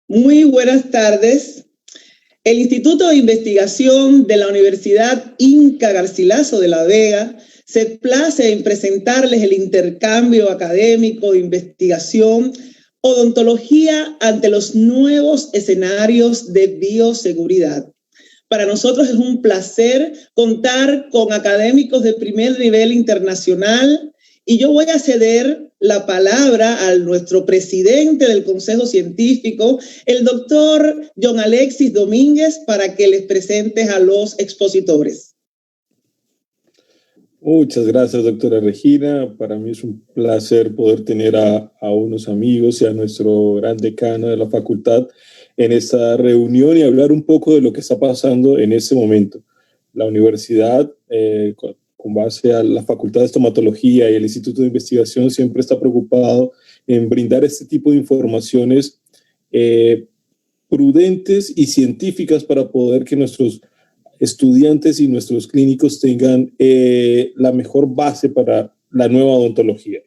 Muy buenas tardes. El Instituto de Investigación de la Universidad Inca Garcilaso de la Vega se place en presentarles el intercambio académico de investigación Odontología ante los nuevos escenarios de bioseguridad. Para nosotros es un placer contar con académicos de primer nivel internacional y yo voy a ceder la palabra a nuestro presidente del Consejo Científico, el doctor John Alexis Domínguez, para que les presente a los expositores. Muchas gracias, doctora Regina. Para mí es un placer poder tener a unos amigos y a nuestro gran decano de la facultad en esta reunión y hablar un poco de lo que está pasando en este momento. La universidad, con base a la Facultad de Estomatología y el Instituto de Investigación, siempre está preocupado en brindar este tipo de informaciones prudentes y científicas para poder que nuestros estudiantes y nuestros clínicos tengan la mejor base para la nueva odontología.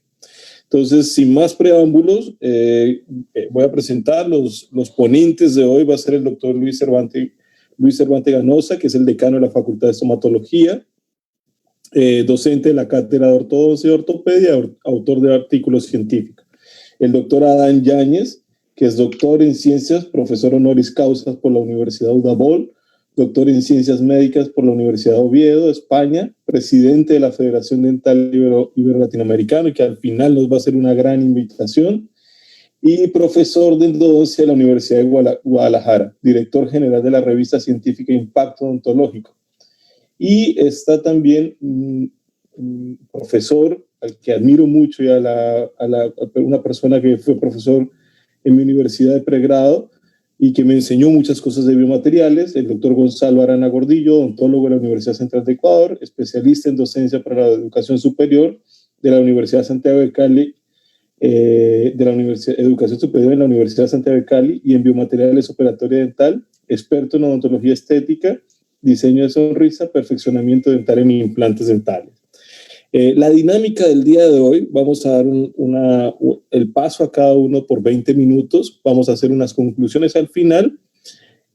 Entonces, sin más preámbulos, voy a presentar los ponentes de hoy. Va a ser el doctor Luis Cervantes Ganosa, que es el decano de la Facultad de Estomatología, docente de la Cátedra de Ortodoncia y Ortopedia, autor de artículos científicos. El doctor Adán Yáñez, que es doctor en ciencias, profesor honoris causa por la Universidad Udabol, doctor en Ciencias Médicas por la Universidad de Oviedo, España, presidente de la Federación Dental Ibero-Latinoamericana, que al final nos va a hacer una gran invitación, y profesor de endodoncia de la Universidad de Guadalajara, director general de la revista científica Impacto Odontológico. Y está también un profesor al que admiro mucho y una persona que fue profesor en mi universidad de pregrado, y que me enseñó muchas cosas de biomateriales, el doctor Gonzalo Arana Gordillo, odontólogo de la Universidad Central de Ecuador, especialista en docencia para la educación superior de la Universidad Santiago de Cali, de la Educación Superior en la Universidad Santiago de Cali, y en biomateriales operatoria dental, experto en odontología estética, diseño de sonrisa, perfeccionamiento dental en implantes dentales. La dinámica del día de hoy, vamos a dar el paso a cada uno por 20 minutos, vamos a hacer unas conclusiones al final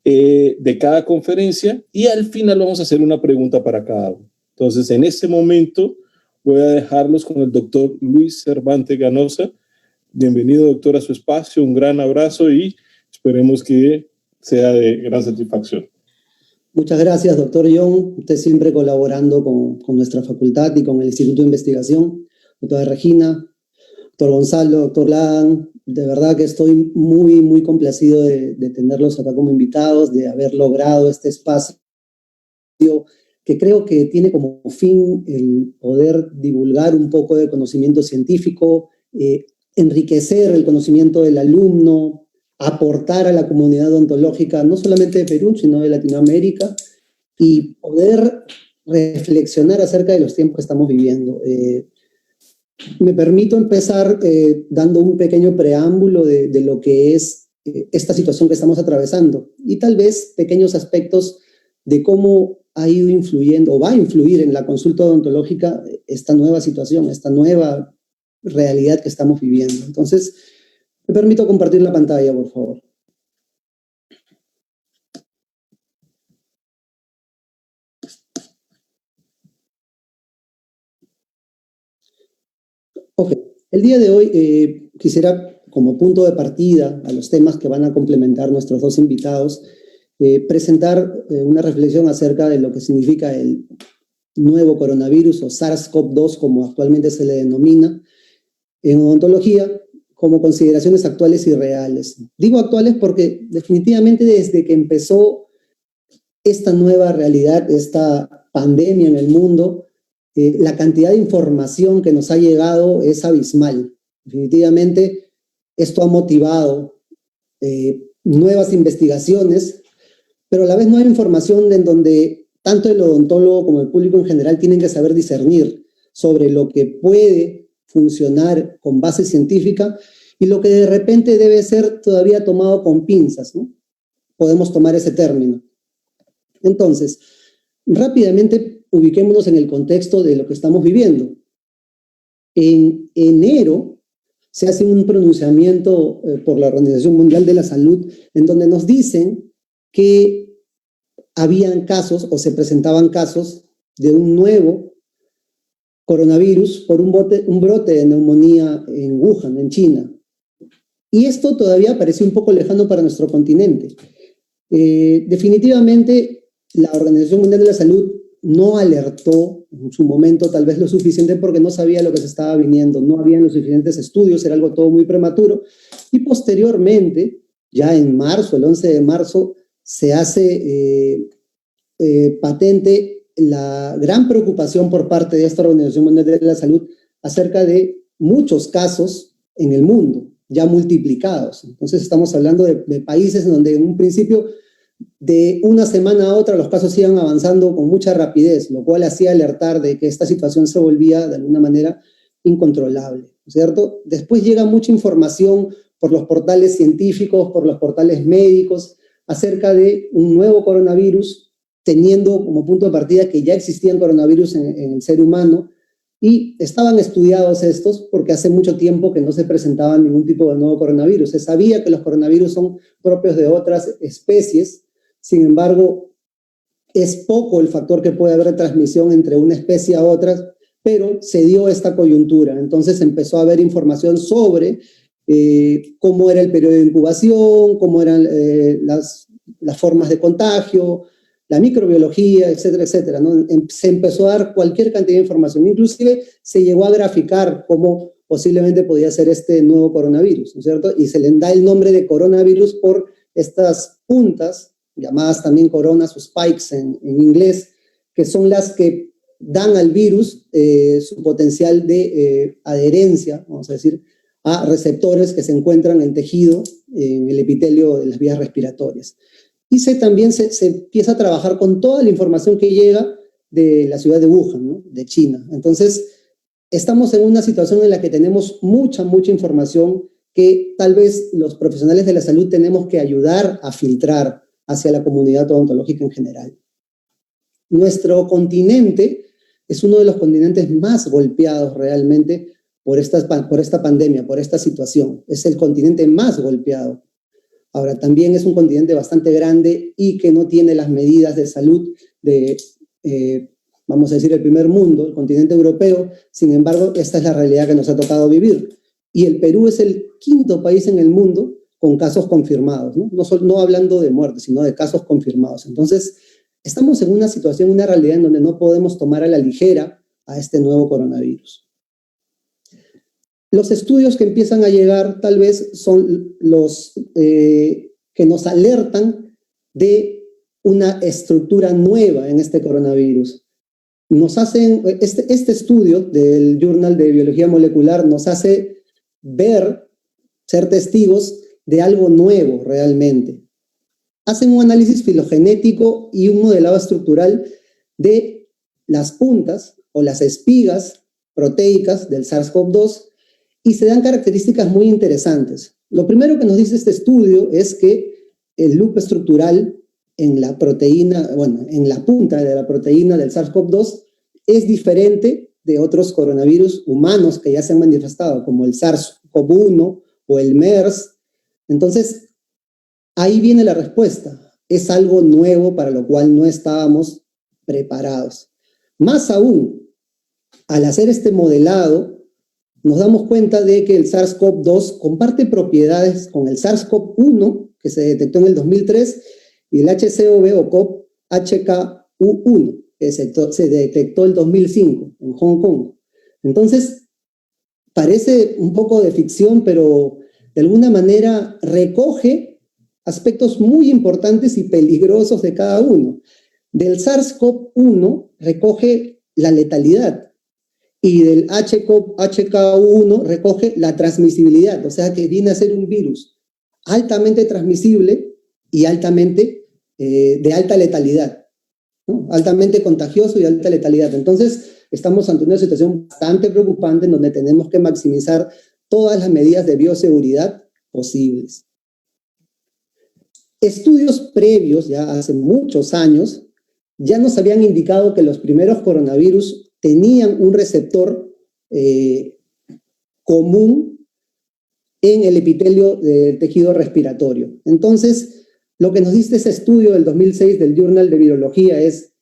de cada conferencia y al final vamos a hacer una pregunta para cada uno. Entonces, en este momento voy a dejarlos con el doctor Luis Cervantes Ganosa. Bienvenido, doctor, a su espacio, un gran abrazo y esperemos que sea de gran satisfacción. Muchas gracias, doctor John. Usted siempre colaborando con nuestra facultad y con el Instituto de Investigación. Doctora Regina, doctor Gonzalo, doctor Ladan, de verdad que estoy muy, muy complacido de tenerlos acá como invitados, de haber logrado este espacio que creo que tiene como fin el poder divulgar un poco de conocimiento científico, enriquecer el conocimiento del alumno, aportar a la comunidad odontológica, no solamente de Perú, sino de Latinoamérica, y poder reflexionar acerca de los tiempos que estamos viviendo. Me permito empezar dando un pequeño preámbulo de lo que es esta situación que estamos atravesando, y tal vez pequeños aspectos de cómo ha ido influyendo, o va a influir en la consulta odontológica esta nueva situación, esta nueva realidad que estamos viviendo. Entonces, me permito compartir la pantalla, por favor. Ok, el día de hoy quisiera, como punto de partida a los temas que van a complementar nuestros dos invitados, presentar una reflexión acerca de lo que significa el nuevo coronavirus o SARS-CoV-2, como actualmente se le denomina en odontología, como consideraciones actuales y reales. Digo actuales porque definitivamente desde que empezó esta nueva realidad, esta pandemia en el mundo, la cantidad de información que nos ha llegado es abismal. Definitivamente esto ha motivado nuevas investigaciones, pero a la vez no hay información en donde tanto el odontólogo como el público en general tienen que saber discernir sobre lo que puede funcionar con base científica y lo que de repente debe ser todavía tomado con pinzas, ¿no? Podemos tomar ese término. Entonces, rápidamente ubiquémonos en el contexto de lo que estamos viviendo. En enero se hace un pronunciamiento por la Organización Mundial de la Salud en donde nos dicen que habían casos o se presentaban casos de un nuevo coronavirus por un brote de neumonía en Wuhan, en China. Y esto todavía parece un poco lejano para nuestro continente. Definitivamente, la Organización Mundial de la Salud no alertó en su momento tal vez lo suficiente porque no sabía lo que se estaba viniendo, no habían los suficientes estudios, era algo todo muy prematuro. Y posteriormente, ya en marzo, el 11 de marzo, se hace patente la gran preocupación por parte de esta Organización Mundial de la Salud acerca de muchos casos en el mundo, ya multiplicados. Entonces estamos hablando de países en donde en un principio de una semana a otra los casos iban avanzando con mucha rapidez, lo cual hacía alertar de que esta situación se volvía de alguna manera incontrolable, ¿cierto? Después llega mucha información por los portales científicos, por los portales médicos, acerca de un nuevo coronavirus, teniendo como punto de partida que ya existían coronavirus en el ser humano, y estaban estudiados estos porque hace mucho tiempo que no se presentaba ningún tipo de nuevo coronavirus. Se sabía que los coronavirus son propios de otras especies, sin embargo, es poco el factor que puede haber de transmisión entre una especie a otra, pero se dio esta coyuntura. Entonces empezó a haber información sobre cómo era el periodo de incubación, cómo eran las formas de contagio, la microbiología, etcétera, etcétera, ¿no? Se empezó a dar cualquier cantidad de información, inclusive se llegó a graficar cómo posiblemente podía ser este nuevo coronavirus, ¿no es cierto? Y se le da el nombre de coronavirus por estas puntas, llamadas también coronas o spikes en inglés, que son las que dan al virus su potencial de adherencia, vamos a decir, a receptores que se encuentran en el tejido, en el epitelio de las vías respiratorias. Y también se empieza a trabajar con toda la información que llega de la ciudad de Wuhan, ¿no? De China. Entonces, estamos en una situación en la que tenemos mucha información que tal vez los profesionales de la salud tenemos que ayudar a filtrar hacia la comunidad odontológica en general. Nuestro continente es uno de los continentes más golpeados realmente por esta pandemia, por esta situación. Es el continente más golpeado. Ahora, también es un continente bastante grande y que no tiene las medidas de salud de, vamos a decir, el primer mundo, el continente europeo. Sin embargo, esta es la realidad que nos ha tocado vivir. Y el Perú es el quinto país en el mundo con casos confirmados, ¿no? No hablando de muertes, sino de casos confirmados. Entonces, estamos en una situación, una realidad en donde no podemos tomar a la ligera a este nuevo coronavirus. Los estudios que empiezan a llegar tal vez son los que nos alertan de una estructura nueva en este coronavirus. Nos hacen, este estudio del Journal de Biología Molecular nos hace ser testigos de algo nuevo realmente. Hacen un análisis filogenético y un modelado estructural de las puntas o las espigas proteicas del SARS-CoV-2 y se dan características muy interesantes. Lo primero que nos dice este estudio es que el loop estructural en la proteína, en la punta de la proteína del SARS-CoV-2 es diferente de otros coronavirus humanos que ya se han manifestado, como el SARS-CoV-1 o el MERS. Entonces, ahí viene la respuesta. Es algo nuevo para lo cual no estábamos preparados. Más aún, al hacer este modelado, nos damos cuenta de que el SARS-CoV-2 comparte propiedades con el SARS-CoV-1, que se detectó en el 2003, y el HCOV o HKU1, que se detectó en el 2005 en Hong Kong. Entonces, parece un poco de ficción, pero de alguna manera recoge aspectos muy importantes y peligrosos de cada uno. Del SARS-CoV-1 recoge la letalidad y del HKU1 recoge la transmisibilidad, o sea que viene a ser un virus altamente transmisible y de alta letalidad, ¿no? Altamente contagioso y de alta letalidad. Entonces, estamos ante una situación bastante preocupante en donde tenemos que maximizar todas las medidas de bioseguridad posibles. Estudios previos, ya hace muchos años, ya nos habían indicado que los primeros coronavirus tenían un receptor común en el epitelio del tejido respiratorio. Entonces, lo que nos dice ese estudio del 2006 del Journal de Virología es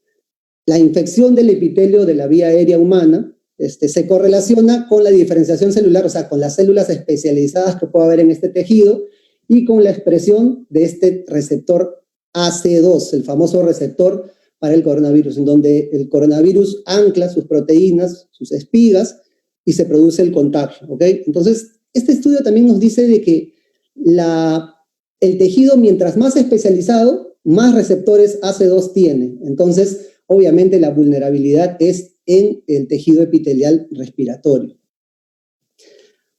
la infección del epitelio de la vía aérea humana se correlaciona con la diferenciación celular, o sea, con las células especializadas que puede haber en este tejido y con la expresión de este receptor AC2, el famoso receptor para el coronavirus, en donde el coronavirus ancla sus proteínas, sus espigas, y se produce el contagio, ¿ok? Entonces, este estudio también nos dice de que el tejido, mientras más especializado, más receptores AC2 tiene. Entonces, obviamente, la vulnerabilidad es en el tejido epitelial respiratorio.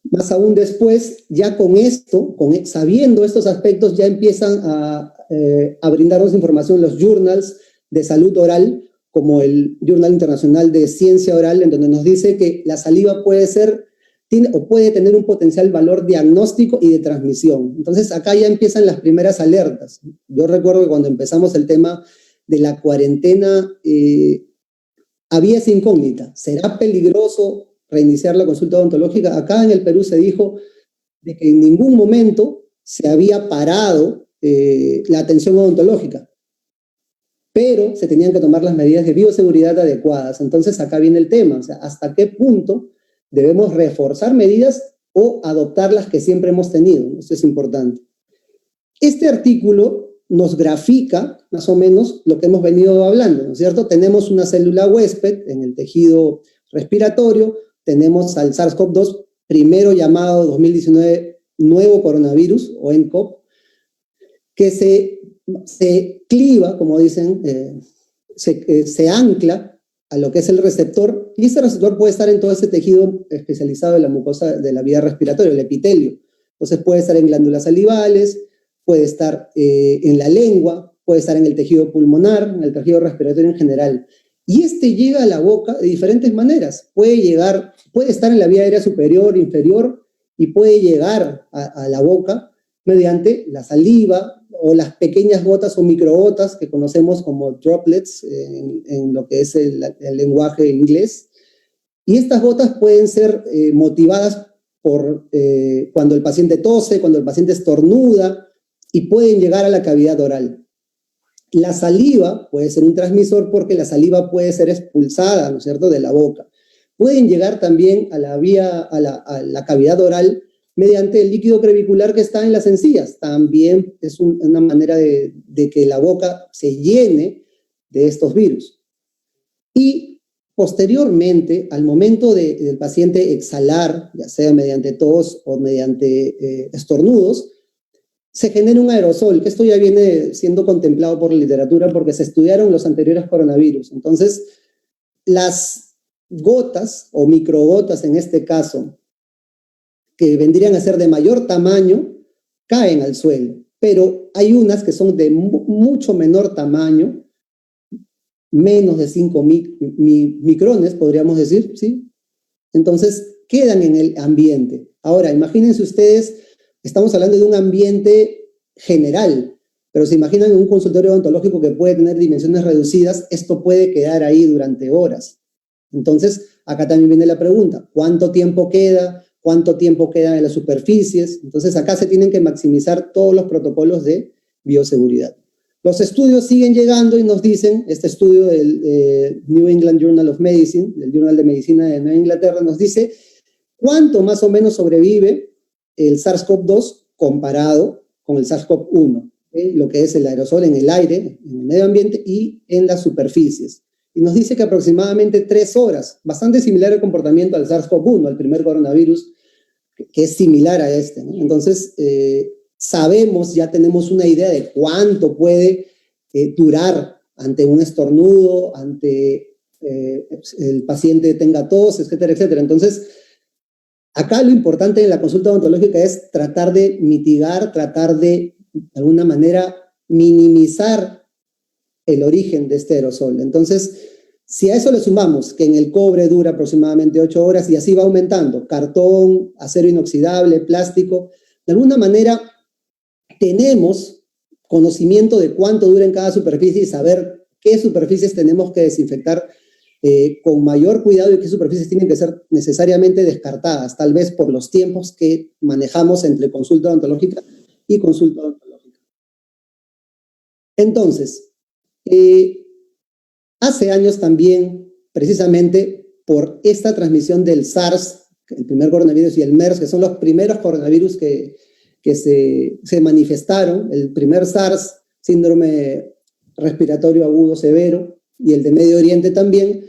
Más aún después, ya con esto, sabiendo estos aspectos, ya empiezan a brindarnos información los journals de salud oral, como el Journal Internacional de Ciencia Oral, en donde nos dice que la saliva puede tener un potencial valor diagnóstico y de transmisión. Entonces, acá ya empiezan las primeras alertas. Yo recuerdo que cuando empezamos el tema de la cuarentena, había esa incógnita. ¿Será peligroso reiniciar la consulta odontológica? Acá en el Perú se dijo de que en ningún momento se había parado la atención odontológica, pero se tenían que tomar las medidas de bioseguridad adecuadas. Entonces acá viene el tema, o sea, ¿hasta qué punto debemos reforzar medidas o adoptar las que siempre hemos tenido? Esto es importante. Este artículo nos grafica más o menos lo que hemos venido hablando, ¿no es cierto? Tenemos una célula huésped en el tejido respiratorio, tenemos al SARS-CoV-2, primero llamado 2019 nuevo coronavirus o nCoV, que se cliva, como dicen, se ancla a lo que es el receptor, y ese receptor puede estar en todo ese tejido especializado de la mucosa de la vía respiratoria, el epitelio. Entonces puede estar en glándulas salivales, puede estar en la lengua, puede estar en el tejido pulmonar, en el tejido respiratorio en general. Y llega a la boca de diferentes maneras. Puede estar en la vía aérea superior, inferior, y puede llegar a la boca mediante la saliva o las pequeñas gotas o microgotas que conocemos como droplets en lo que es el lenguaje inglés. Y estas gotas pueden ser motivadas por cuando el paciente tose, cuando el paciente estornuda, y pueden llegar a la cavidad oral. La saliva puede ser un transmisor porque la saliva puede ser expulsada, ¿no es cierto?, de la boca. Pueden llegar también a la cavidad oral mediante el líquido crevicular que está en las encías. También es una manera de que la boca se llene de estos virus. Y posteriormente, al momento del paciente exhalar, ya sea mediante tos o mediante estornudos, se genera un aerosol, que esto ya viene siendo contemplado por la literatura porque se estudiaron los anteriores coronavirus. Entonces, las gotas o microgotas en este caso, que vendrían a ser de mayor tamaño, caen al suelo. Pero hay unas que son de mucho menor tamaño, menos de 5 micrones, podríamos decir, ¿sí? Entonces, quedan en el ambiente. Ahora, imagínense ustedes, estamos hablando de un ambiente general, pero se imaginan en un consultorio odontológico que puede tener dimensiones reducidas, esto puede quedar ahí durante horas. Entonces, acá también viene la pregunta, ¿cuánto tiempo queda? ¿Cuánto tiempo queda en las superficies? Entonces, acá se tienen que maximizar todos los protocolos de bioseguridad. Los estudios siguen llegando y nos dicen, este estudio del New England Journal of Medicine, del Journal de Medicina de Nueva Inglaterra, nos dice cuánto más o menos sobrevive el SARS-CoV-2 comparado con el SARS-CoV-1, lo que es el aerosol en el aire, en el medio ambiente y en las superficies. Y nos dice que aproximadamente 3 horas, bastante similar el comportamiento al SARS-CoV-1, al primer coronavirus, que es similar a este, ¿no? Entonces, sabemos, ya tenemos una idea de cuánto puede durar ante un estornudo, ante el paciente tenga tos, etcétera, etcétera. Entonces, acá lo importante en la consulta odontológica es tratar de mitigar, tratar de alguna manera, minimizar el origen de este aerosol. Entonces, si a eso le sumamos que en el cobre dura aproximadamente 8 horas y así va aumentando, cartón, acero inoxidable, plástico, de alguna manera tenemos conocimiento de cuánto dura en cada superficie y saber qué superficies tenemos que desinfectar con mayor cuidado y qué superficies tienen que ser necesariamente descartadas, tal vez por los tiempos que manejamos entre consulta odontológica y consulta odontológica. Entonces, hace años también, precisamente por esta transmisión del SARS, el primer coronavirus, y el MERS, que son los primeros coronavirus que se manifestaron, el primer SARS, síndrome respiratorio agudo severo, y el de Medio Oriente también,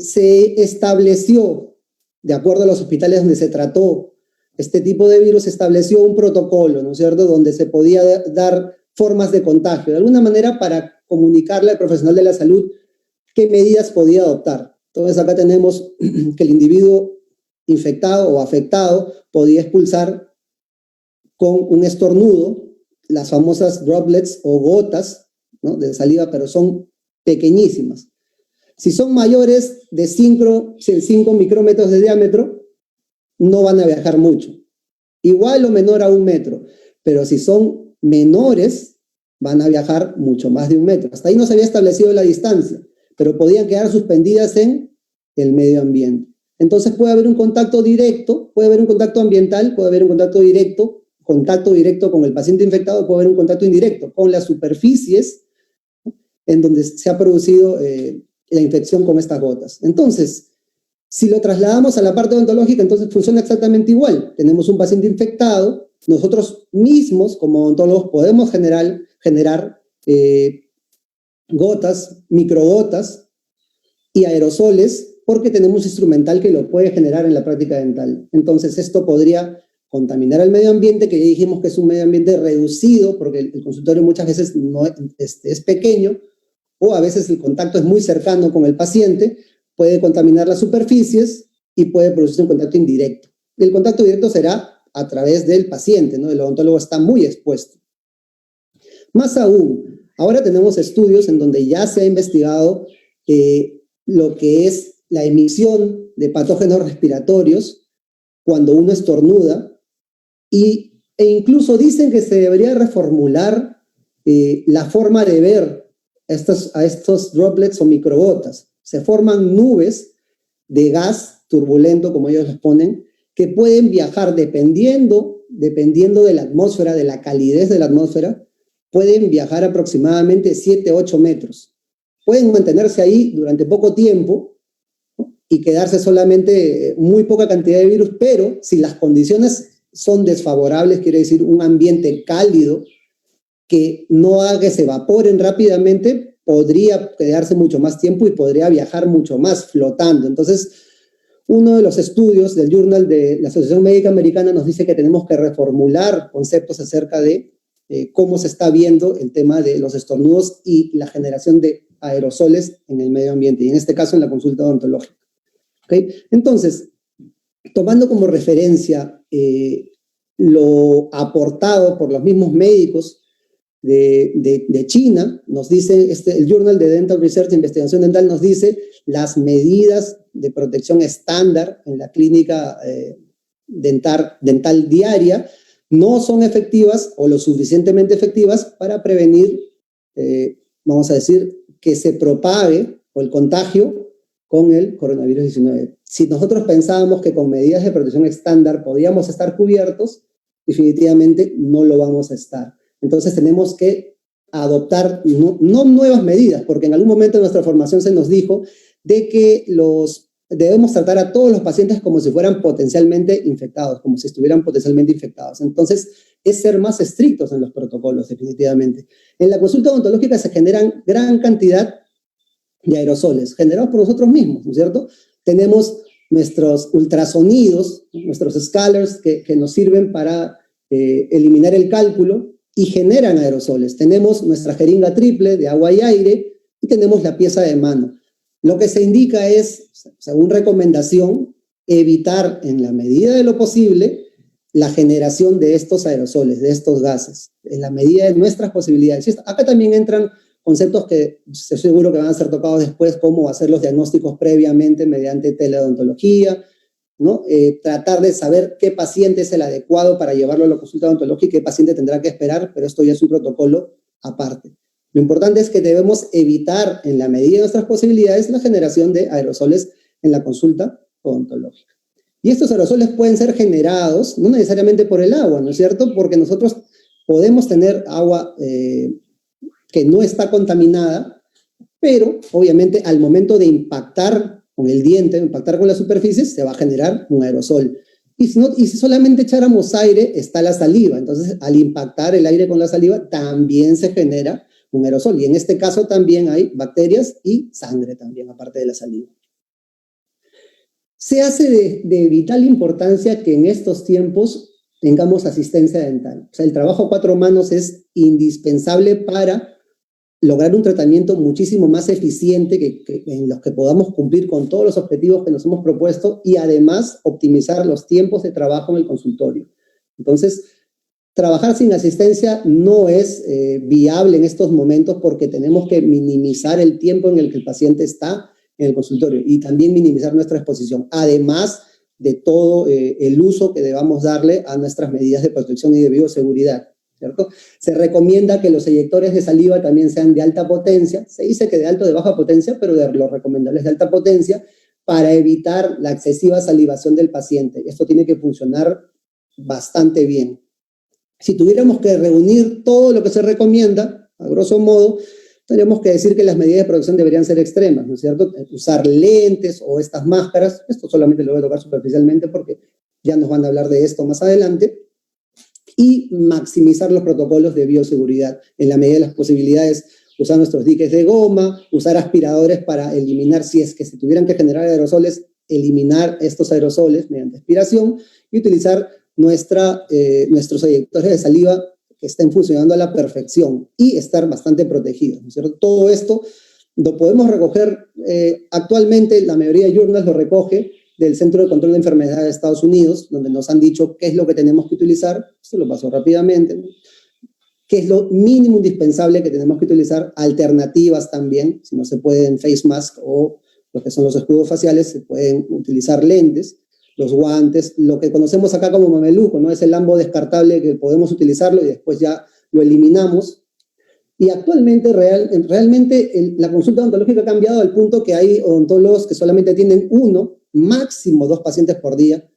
se estableció, de acuerdo a los hospitales donde se trató este tipo de virus, se estableció un protocolo, ¿no es cierto?, donde se podía dar formas de contagio, de alguna manera para comunicarle al profesional de la salud qué medidas podía adoptar. Entonces acá tenemos que el individuo infectado o afectado podía expulsar con un estornudo las famosas droplets o gotas, ¿no?, de saliva, pero son pequeñísimas. Si son mayores de 5 micrómetros de diámetro, no van a viajar mucho. Igual o menor a 1 metro, pero si son menores, van a viajar mucho más de 1 metro. Hasta ahí no se había establecido la distancia, pero podían quedar suspendidas en el medio ambiente. Entonces puede haber un contacto directo, puede haber un contacto ambiental, puede haber un contacto directo con el paciente infectado, puede haber un contacto indirecto con las superficies en donde se ha producido la infección con estas gotas. Entonces, si lo trasladamos a la parte odontológica, entonces funciona exactamente igual. Tenemos un paciente infectado, nosotros mismos como odontólogos podemos generar gotas, microgotas y aerosoles porque tenemos un instrumental que lo puede generar en la práctica dental. Entonces esto podría contaminar al medio ambiente, que ya dijimos que es un medio ambiente reducido porque el consultorio muchas veces no es pequeño, o a veces el contacto es muy cercano con el paciente, puede contaminar las superficies y puede producir un contacto indirecto. El contacto directo será a través del paciente, ¿no? El odontólogo está muy expuesto. Más aún, ahora tenemos estudios en donde ya se ha investigado lo que es la emisión de patógenos respiratorios cuando uno estornuda, e incluso dicen que se debería reformular la forma de ver a estos droplets o microgotas. Se forman nubes de gas turbulento, como ellos les ponen, que pueden viajar dependiendo de la atmósfera, de la calidez de la atmósfera, pueden viajar aproximadamente 7 a 8 metros. Pueden mantenerse ahí durante poco tiempo, ¿no?, y quedarse solamente muy poca cantidad de virus, pero si las condiciones son desfavorables, quiere decir un ambiente cálido que no haga que se evaporen rápidamente, podría quedarse mucho más tiempo y podría viajar mucho más flotando. Entonces, uno de los estudios del Journal de la Asociación Médica Americana nos dice que tenemos que reformular conceptos acerca de cómo se está viendo el tema de los estornudos y la generación de aerosoles en el medio ambiente, y en este caso en la consulta odontológica. ¿Okay? Entonces, tomando como referencia lo aportado por los mismos médicos de China, nos dice, el Journal de Dental Research, Investigación Dental, nos dice las medidas de protección estándar en la clínica dental diaria no son efectivas o lo suficientemente efectivas para prevenir, vamos a decir, que se propague o el contagio con el coronavirus 19. Si nosotros pensábamos que con medidas de protección estándar podíamos estar cubiertos, definitivamente no lo vamos a estar. Entonces tenemos que adoptar no nuevas medidas, porque en algún momento de nuestra formación se nos dijo de que debemos tratar a todos los pacientes como si fueran potencialmente infectados, como si estuvieran potencialmente infectados. Entonces, es ser más estrictos en los protocolos, definitivamente. En la consulta odontológica se generan gran cantidad de aerosoles, generados por nosotros mismos, ¿no es cierto? Tenemos nuestros ultrasonidos, nuestros scalers que nos sirven para eliminar el cálculo y generan aerosoles. Tenemos nuestra jeringa triple de agua y aire y tenemos la pieza de mano. Lo que se indica es, según recomendación, evitar en la medida de lo posible la generación de estos aerosoles, de estos gases, en la medida de nuestras posibilidades. Acá también entran conceptos que estoy seguro que van a ser tocados después, como hacer los diagnósticos previamente mediante teleodontología, ¿no? Tratar de saber qué paciente es el adecuado para llevarlo a la consulta odontológica y qué paciente tendrá que esperar, pero esto ya es un protocolo aparte. Lo importante es que debemos evitar, en la medida de nuestras posibilidades, la generación de aerosoles en la consulta odontológica. Y estos aerosoles pueden ser generados, no necesariamente por el agua, ¿no es cierto? Porque nosotros podemos tener agua que no está contaminada, pero obviamente al momento de impactar con el diente, impactar con las superficies, se va a generar un aerosol. Y si solamente echáramos aire, está la saliva. Entonces, al impactar el aire con la saliva, también se genera un aerosol. Y en este caso también hay bacterias y sangre también, aparte de la saliva. Se hace de vital importancia que en estos tiempos tengamos asistencia dental. O sea, el trabajo a 4 manos es indispensable para lograr un tratamiento muchísimo más eficiente en los que podamos cumplir con todos los objetivos que nos hemos propuesto y además optimizar los tiempos de trabajo en el consultorio. Entonces, trabajar sin asistencia no es viable en estos momentos porque tenemos que minimizar el tiempo en el que el paciente está en el consultorio y también minimizar nuestra exposición, además de todo el uso que debamos darle a nuestras medidas de protección y de bioseguridad, ¿cierto? Se recomienda que los eyectores de saliva también sean de alta potencia, se dice que de alta o de baja potencia, pero lo recomendable es de alta potencia para evitar la excesiva salivación del paciente. Esto tiene que funcionar bastante bien. Si tuviéramos que reunir todo lo que se recomienda, a grosso modo, tendríamos que decir que las medidas de protección deberían ser extremas, ¿no es cierto? Usar lentes o estas máscaras, esto solamente lo voy a tocar superficialmente porque ya nos van a hablar de esto más adelante, y maximizar los protocolos de bioseguridad en la medida de las posibilidades, usar nuestros diques de goma, usar aspiradores para eliminar, si es que se tuvieran que generar aerosoles, eliminar estos aerosoles mediante aspiración y utilizar nuestros eyectores de saliva que estén funcionando a la perfección y estar bastante protegidos, ¿no es cierto? Todo esto lo podemos recoger, actualmente la mayoría de journals lo recoge del Centro de Control de Enfermedades de Estados Unidos, donde nos han dicho qué es lo que tenemos que utilizar, esto lo paso rápidamente, ¿no? Qué es lo mínimo indispensable que tenemos que utilizar, alternativas también, si no se pueden face mask o lo que son los escudos faciales, se pueden utilizar lentes, los guantes, lo que conocemos acá como mameluco, ¿no? Es el lambo descartable que podemos utilizarlo y después ya lo eliminamos. Y actualmente, realmente, la consulta odontológica ha cambiado al punto que hay odontólogos que solamente atienden 1, máximo 2 pacientes por día,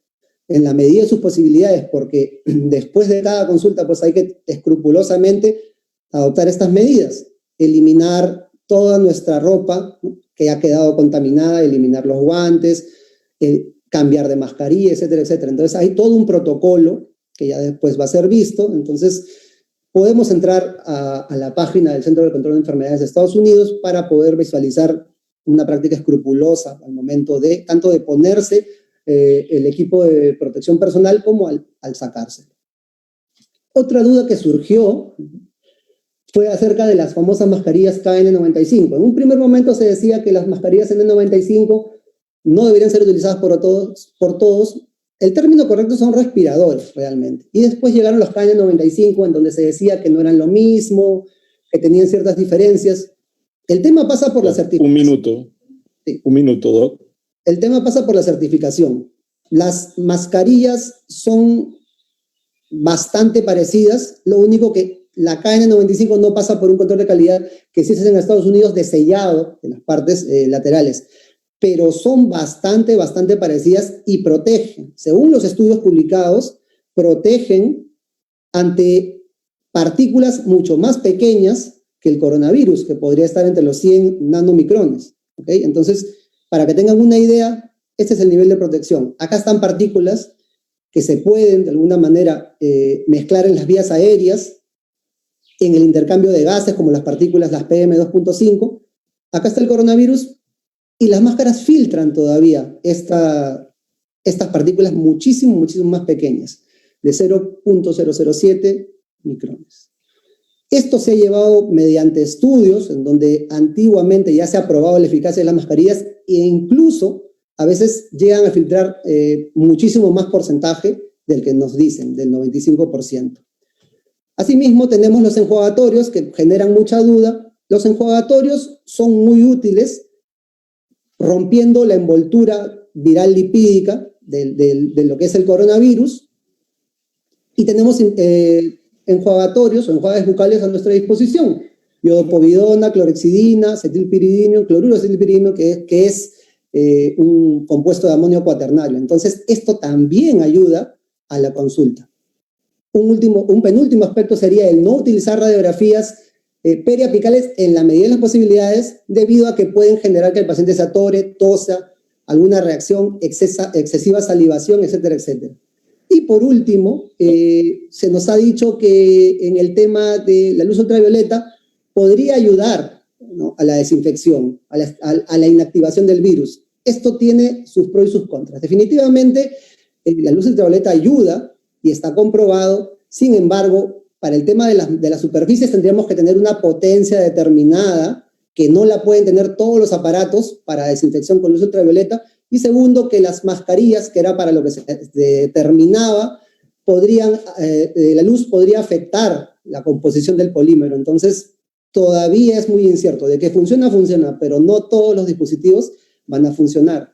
en la medida de sus posibilidades, porque después de cada consulta, pues hay que escrupulosamente adoptar estas medidas, eliminar toda nuestra ropa, ¿no?, que ha quedado contaminada, eliminar los guantes, cambiar de mascarilla, etcétera, etcétera. Entonces hay todo un protocolo que ya después va a ser visto. Entonces podemos entrar a la página del Centro de Control de Enfermedades de Estados Unidos para poder visualizar una práctica escrupulosa al momento de, tanto de ponerse el equipo de protección personal como al sacarse. Otra duda que surgió fue acerca de las famosas mascarillas KN95. En un primer momento se decía que las mascarillas N95 no deberían ser utilizadas por todos. El término correcto son respiradores, realmente. Y después llegaron los KN95, en donde se decía que no eran lo mismo, que tenían ciertas diferencias. El tema pasa por la certificación. Un minuto, Doc. El tema pasa por la certificación. Las mascarillas son bastante parecidas, lo único que la KN95 no pasa por un control de calidad que sí se hace en Estados Unidos de sellado de las partes laterales, pero son bastante parecidas y protegen. Según los estudios publicados, protegen ante partículas mucho más pequeñas que el coronavirus, que podría estar entre los 100 nanomicrones. ¿Okay? Entonces, para que tengan una idea, este es el nivel de protección. Acá están partículas que se pueden, de alguna manera, mezclar en las vías aéreas, en el intercambio de gases, como las partículas, las PM2.5. Acá está el coronavirus, y las máscaras filtran todavía estas partículas muchísimo más pequeñas, de 0.007 micrones. Esto se ha llevado mediante estudios en donde antiguamente ya se ha probado la eficacia de las mascarillas e incluso a veces llegan a filtrar muchísimo más porcentaje del que nos dicen, del 95%. Asimismo, tenemos los enjuagatorios que generan mucha duda. Los enjuagatorios son muy útiles rompiendo la envoltura viral lipídica de lo que es el coronavirus, y tenemos enjuagatorios o enjuagues bucales a nuestra disposición. iodopovidona, clorhexidina, acetilpiridino, cloruro de acetilpiridino, que es un compuesto de amonio cuaternario. Entonces, esto también ayuda a la consulta. Un penúltimo aspecto sería el no utilizar radiografías periapicales en la medida de las posibilidades, debido a que pueden generar que el paciente se atore, tosa, alguna reacción, excesiva salivación, etcétera, etcétera. Y por último, se nos ha dicho que en el tema de la luz ultravioleta podría ayudar, ¿no?, a la desinfección, a la inactivación del virus. Esto tiene sus pros y sus contras. Definitivamente, la luz ultravioleta ayuda y está comprobado. Sin embargo, para el tema de las superficies tendríamos que tener una potencia determinada que no la pueden tener todos los aparatos para desinfección con luz ultravioleta. Y segundo, que las mascarillas, que era para lo que se determinaba, la luz podría afectar la composición del polímero. Entonces, todavía es muy incierto. De que funciona, funciona, pero no todos los dispositivos van a funcionar.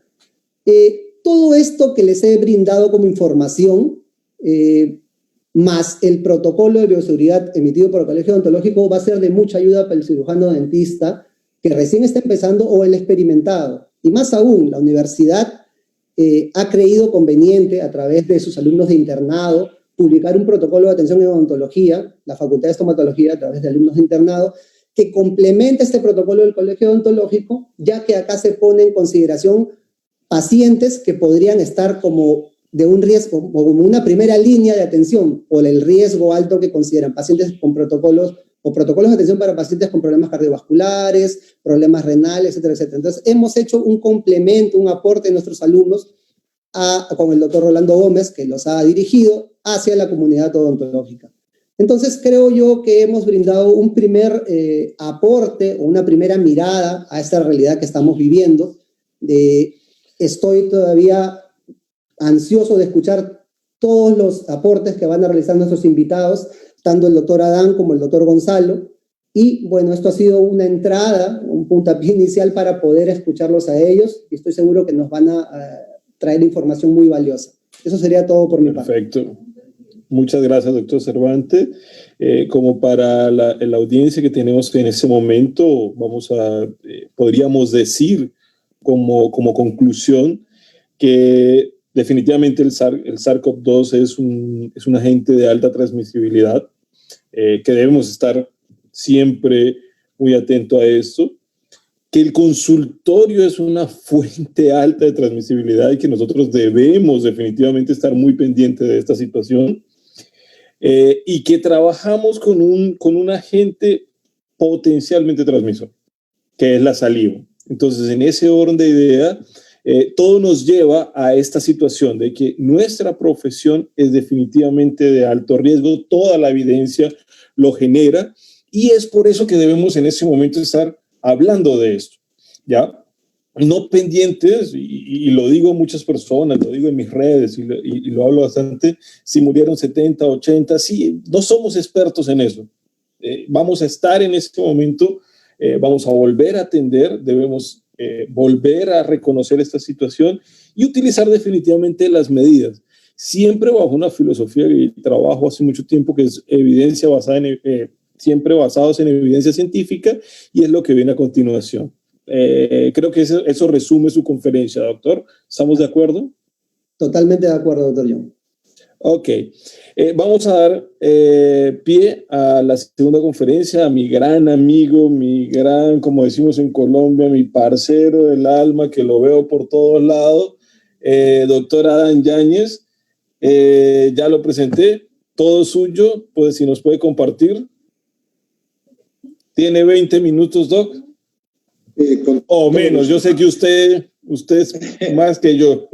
Todo esto que les he brindado como información, más el protocolo de bioseguridad emitido por el Colegio Odontológico, va a ser de mucha ayuda para el cirujano dentista que recién está empezando o el experimentado. Y más aún, la universidad ha creído conveniente, a través de sus alumnos de internado, publicar un protocolo de atención en odontología, la Facultad de Estomatología, a través de alumnos de internado, que complementa este protocolo del Colegio Odontológico, ya que acá se pone en consideración pacientes que podrían estar como de un riesgo, como una primera línea de atención, por el riesgo alto que consideran pacientes con protocolos de atención para pacientes con problemas cardiovasculares, problemas renales, etcétera, etcétera. Entonces, hemos hecho un complemento, un aporte de nuestros alumnos con el doctor Rolando Gómez, que los ha dirigido hacia la comunidad odontológica. Entonces, creo yo que hemos brindado un primer aporte o una primera mirada a esta realidad que estamos viviendo. Estoy todavía ansioso de escuchar todos los aportes que van a realizar nuestros invitados, tanto el doctor Adán como el doctor Gonzalo. Y bueno, esto ha sido una entrada, un puntapié inicial para poder escucharlos a ellos, y estoy seguro que nos van a traer información muy valiosa. Eso sería todo por mi parte. Perfecto. Muchas gracias, doctor Cervantes. Como para la audiencia que tenemos en ese momento, podríamos decir como conclusión que definitivamente el SARS-CoV-2 es un agente de alta transmisibilidad, que debemos estar siempre muy atentos a esto, que el consultorio es una fuente alta de transmisibilidad y que nosotros debemos definitivamente estar muy pendientes de esta situación, y que trabajamos con un agente potencialmente transmisor, que es la saliva. Entonces, en ese orden de idea, todo nos lleva a esta situación de que nuestra profesión es definitivamente de alto riesgo, toda la evidencia lo genera, y es por eso que debemos en ese momento estar hablando de esto, ¿ya? No pendientes, y lo digo a muchas personas, lo digo en mis redes y lo hablo bastante, si murieron 70, 80, sí, no somos expertos en eso. Vamos a estar en este momento, vamos a volver a atender, debemos volver a reconocer esta situación y utilizar definitivamente las medidas, siempre bajo una filosofía que trabajo hace mucho tiempo, que es evidencia basada siempre basados en evidencia científica, y es lo que viene a continuación. Creo que eso resume su conferencia, doctor. ¿Estamos de acuerdo? Totalmente de acuerdo, doctor John. Ok. Vamos a dar pie a la segunda conferencia, a mi gran amigo, como decimos en Colombia, mi parcero del alma, que lo veo por todos lados, doctor Adán Yáñez. Ya lo presenté, todo suyo, pues si nos puede compartir. Tiene 20 minutos, doc. O menos, yo sé que usted es más que yo.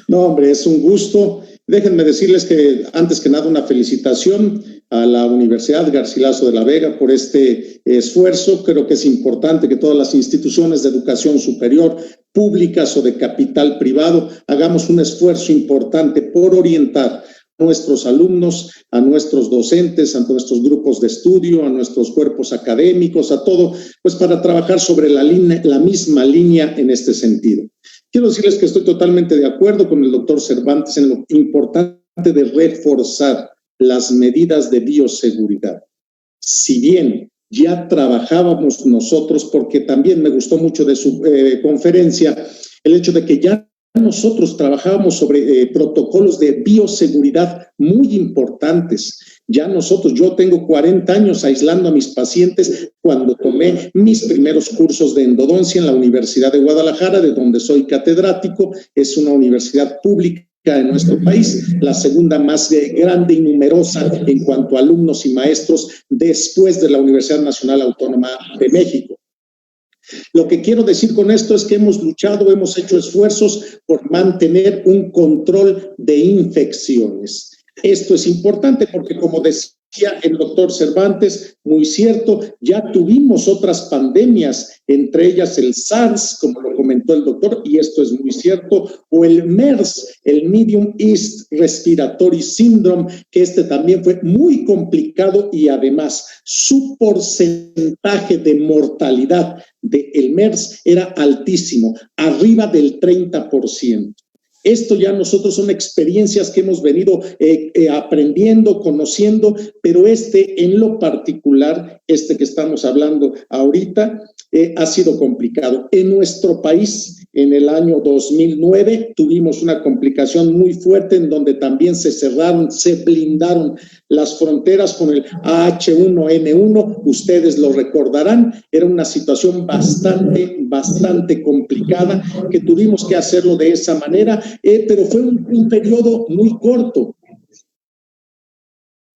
No, hombre, es un gusto. Déjenme decirles que, antes que nada, una felicitación a la Universidad Garcilaso de la Vega por este esfuerzo. Creo que es importante que todas las instituciones de educación superior, públicas o de capital privado, hagamos un esfuerzo importante por orientar a nuestros alumnos, a nuestros docentes, a nuestros grupos de estudio, a nuestros cuerpos académicos, a todo, pues para trabajar sobre la misma línea en este sentido. Quiero decirles que estoy totalmente de acuerdo con el doctor Cervantes en lo importante de reforzar las medidas de bioseguridad. si bien ya trabajábamos nosotros, porque también me gustó mucho de su conferencia, el hecho de que ya nosotros trabajábamos sobre protocolos de bioseguridad muy importantes. Ya nosotros, yo tengo 40 años aislando a mis pacientes cuando tomé mis primeros cursos de endodoncia en la Universidad de Guadalajara, de donde soy catedrático. Es una universidad pública en nuestro país, la segunda más grande y numerosa en cuanto a alumnos y maestros después de la Universidad Nacional Autónoma de México. Lo que quiero decir con esto es que hemos luchado, hemos hecho esfuerzos por mantener un control de infecciones. Esto es importante porque, como decía el doctor Cervantes, muy cierto, ya tuvimos otras pandemias, entre ellas el SARS, como lo comentó el doctor, y esto es muy cierto, o el MERS, el Medium East Respiratory Syndrome, que también fue muy complicado y además su porcentaje de mortalidad del MERS era altísimo, arriba del 30%. Esto ya nosotros son experiencias que hemos venido aprendiendo, conociendo, pero en lo particular, que estamos hablando ahorita, ha sido complicado. En nuestro país, en el año 2009, tuvimos una complicación muy fuerte en donde también se cerraron, se blindaron las fronteras con el H1N1. Ustedes lo recordarán, era una situación bastante complicada que tuvimos que hacerlo de esa manera, pero fue un periodo muy corto.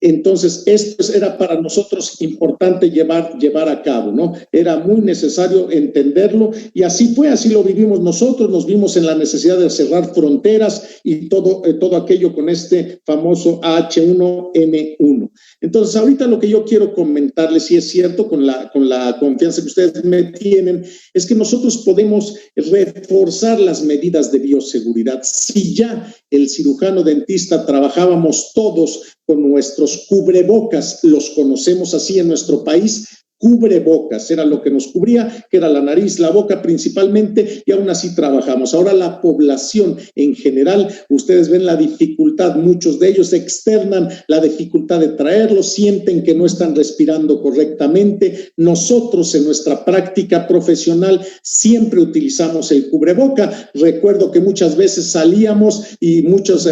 Entonces, esto era para nosotros importante llevar a cabo, ¿no? Era muy necesario entenderlo y así fue, así lo vivimos nosotros, nos vimos en la necesidad de cerrar fronteras y todo aquello con este famoso H1N1. Entonces, ahorita lo que yo quiero comentarles, si es cierto, con la confianza que ustedes me tienen, es que nosotros podemos reforzar las medidas de bioseguridad. Si ya el cirujano dentista trabajábamos todos con nuestros cubrebocas, los conocemos así en nuestro país, cubrebocas, era lo que nos cubría, que era la nariz, la boca principalmente, y aún así trabajamos. Ahora la población en general, ustedes ven la dificultad, muchos de ellos externan la dificultad de traerlos, sienten que no están respirando correctamente. Nosotros en nuestra práctica profesional siempre utilizamos el cubreboca. Recuerdo que muchas veces salíamos y muchos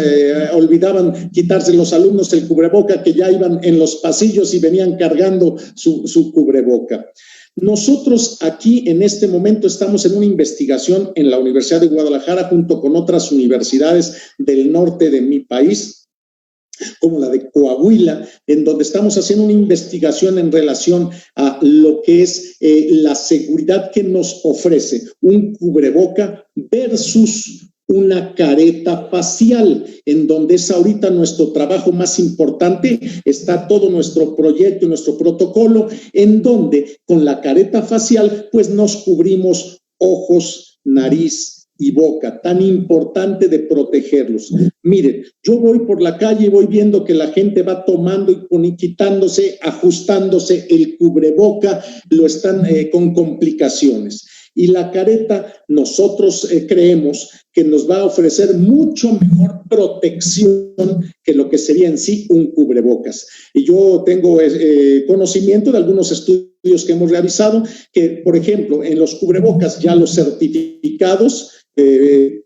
olvidaban quitarse los alumnos el cubreboca, que ya iban en los pasillos y venían cargando su cubreboca. Nosotros aquí en este momento estamos en una investigación en la Universidad de Guadalajara junto con otras universidades del norte de mi país, como la de Coahuila, en donde estamos haciendo una investigación en relación a lo que es la seguridad que nos ofrece un cubreboca versus una careta facial, en donde es ahorita nuestro trabajo más importante. Está todo nuestro proyecto, nuestro protocolo, en donde con la careta facial pues nos cubrimos ojos, nariz y boca, tan importante de protegerlos. Miren, yo voy por la calle y voy viendo que la gente va tomando y quitándose, ajustándose el cubreboca, lo están con complicaciones. Y la careta, nosotros creemos que nos va a ofrecer mucho mejor protección que lo que sería en sí un cubrebocas. Y yo tengo conocimiento de algunos estudios que hemos realizado que, por ejemplo, en los cubrebocas ya los certificados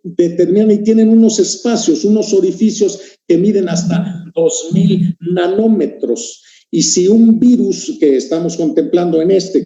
determinan y tienen unos espacios, unos orificios que miden hasta 2000 nanómetros. Y si un virus que estamos contemplando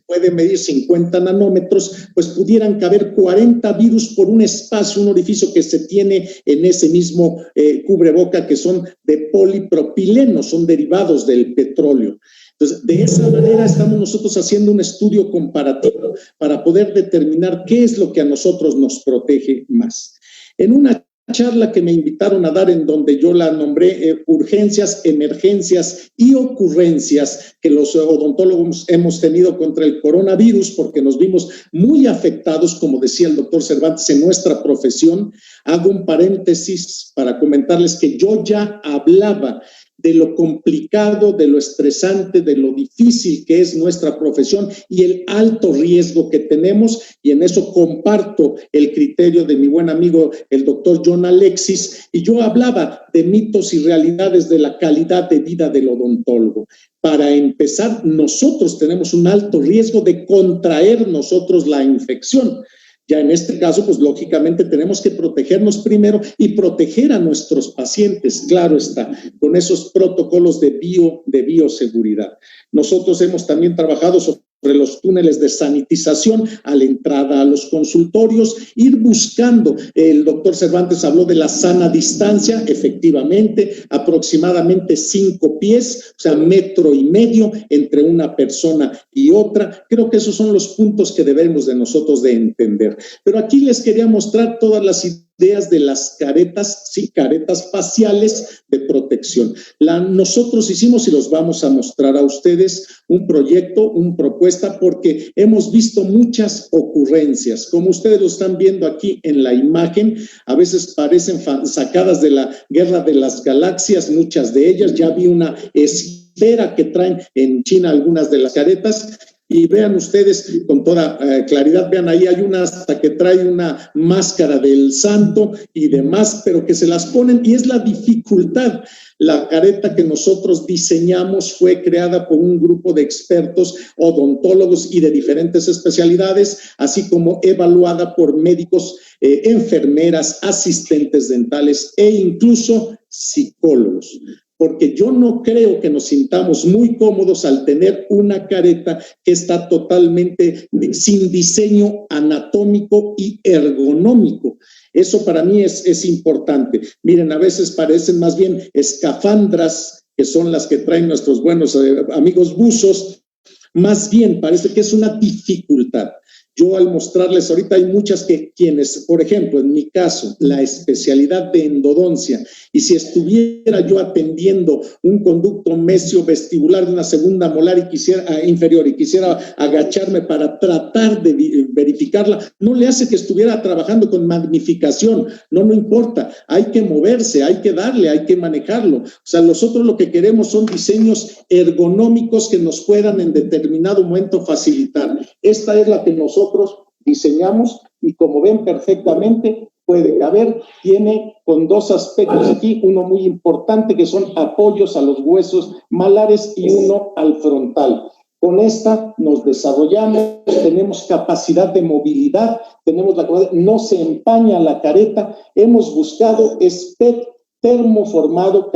puede medir 50 nanómetros, pues pudieran caber 40 virus por un espacio, un orificio que se tiene en ese mismo cubreboca, que son de polipropileno, son derivados del petróleo. Entonces, de esa manera estamos nosotros haciendo un estudio comparativo para poder determinar qué es lo que a nosotros nos protege más. En una charla que me invitaron a dar, en donde yo la nombré urgencias, emergencias y ocurrencias que los odontólogos hemos tenido contra el coronavirus, porque nos vimos muy afectados, como decía el doctor Cervantes, en nuestra profesión. Hago un paréntesis para comentarles que yo ya hablaba de lo complicado, de lo estresante, de lo difícil que es nuestra profesión y el alto riesgo que tenemos, y en eso comparto el criterio de mi buen amigo el doctor John Alexis, y yo hablaba de mitos y realidades de la calidad de vida del odontólogo. Para empezar, nosotros tenemos un alto riesgo de contraer nosotros la infección. Ya en este caso, pues lógicamente tenemos que protegernos primero y proteger a nuestros pacientes, claro está, con esos protocolos de bioseguridad. Nosotros hemos también trabajado sobre los túneles de sanitización a la entrada a los consultorios, ir buscando, el doctor Cervantes habló de la sana distancia, efectivamente, aproximadamente 5 pies, o sea, 1,5 metros entre una persona y otra. Creo que esos son los puntos que debemos de nosotros de entender. Pero aquí les quería mostrar todas las ideas de las caretas, sí, caretas faciales de protección. Nosotros hicimos, y los vamos a mostrar a ustedes, un proyecto, una propuesta, porque hemos visto muchas ocurrencias. Como ustedes lo están viendo aquí en la imagen, a veces parecen sacadas de la Guerra de las Galaxias, muchas de ellas. Ya vi una esfera que traen en China algunas de las caretas. Y vean ustedes con toda claridad, vean ahí hay una hasta que trae una máscara del santo y demás, pero que se las ponen, y es la dificultad. La careta que nosotros diseñamos fue creada por un grupo de expertos odontólogos y de diferentes especialidades, así como evaluada por médicos, enfermeras, asistentes dentales e incluso psicólogos. Porque yo no creo que nos sintamos muy cómodos al tener una careta que está totalmente sin diseño anatómico y ergonómico. Eso para mí es importante. Miren, a veces parecen más bien escafandras, que son las que traen nuestros buenos amigos buzos. Más bien parece que es una dificultad. Yo al mostrarles ahorita hay muchas quienes, por ejemplo, en mi caso, la especialidad de endodoncia, y si estuviera yo atendiendo un conducto mesio-vestibular de una segunda molar inferior y quisiera agacharme para tratar de verificarla, no le hace que estuviera trabajando con magnificación, no importa, hay que moverse, hay que darle, hay que manejarlo. O sea, nosotros lo que queremos son diseños ergonómicos que nos puedan en determinado momento facilitar. Esta es la que nosotros diseñamos, y como ven perfectamente puede caber, tiene con 2 aspectos aquí, uno muy importante que son apoyos a los huesos malares y uno al frontal. Con esta nos desarrollamos, tenemos capacidad de movilidad, no se empaña la careta, hemos buscado termoformado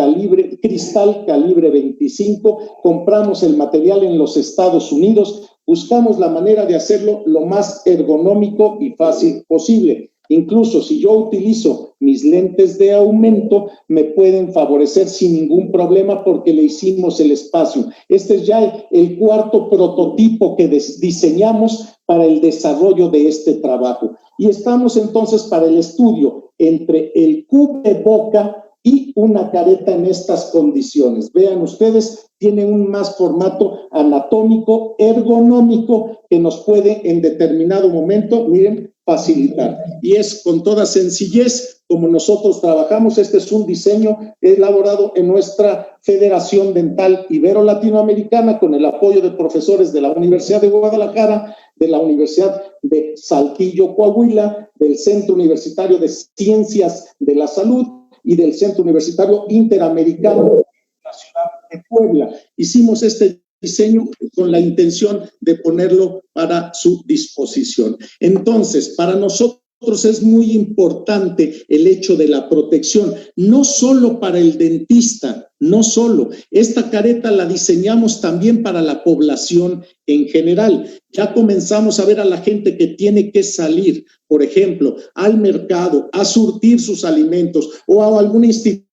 cristal calibre 25, compramos el material en los Estados Unidos, buscamos la manera de hacerlo lo más ergonómico y fácil posible. Incluso si yo utilizo mis lentes de aumento, me pueden favorecer sin ningún problema porque le hicimos el espacio. Este es ya el 4º prototipo que diseñamos para el desarrollo de este trabajo. Y estamos entonces para el estudio entre el cubreboca y una careta en estas condiciones. Vean ustedes, tiene un más formato anatómico, ergonómico, que nos puede en determinado momento, miren, facilitar. Y es con toda sencillez como nosotros trabajamos. Este es un diseño elaborado en nuestra Federación Dental Ibero-Latinoamericana con el apoyo de profesores de la Universidad de Guadalajara, de la Universidad de Saltillo, Coahuila, del Centro Universitario de Ciencias de la Salud y del Centro Universitario Interamericano de la ciudad de Puebla. Hicimos este diseño con la intención de ponerlo para su disposición. Entonces, para nosotros es muy importante el hecho de la protección, no solo para el dentista, no solo. Esta careta la diseñamos también para la población en general. Ya comenzamos a ver a la gente que tiene que salir, por ejemplo, al mercado, a surtir sus alimentos o a alguna institución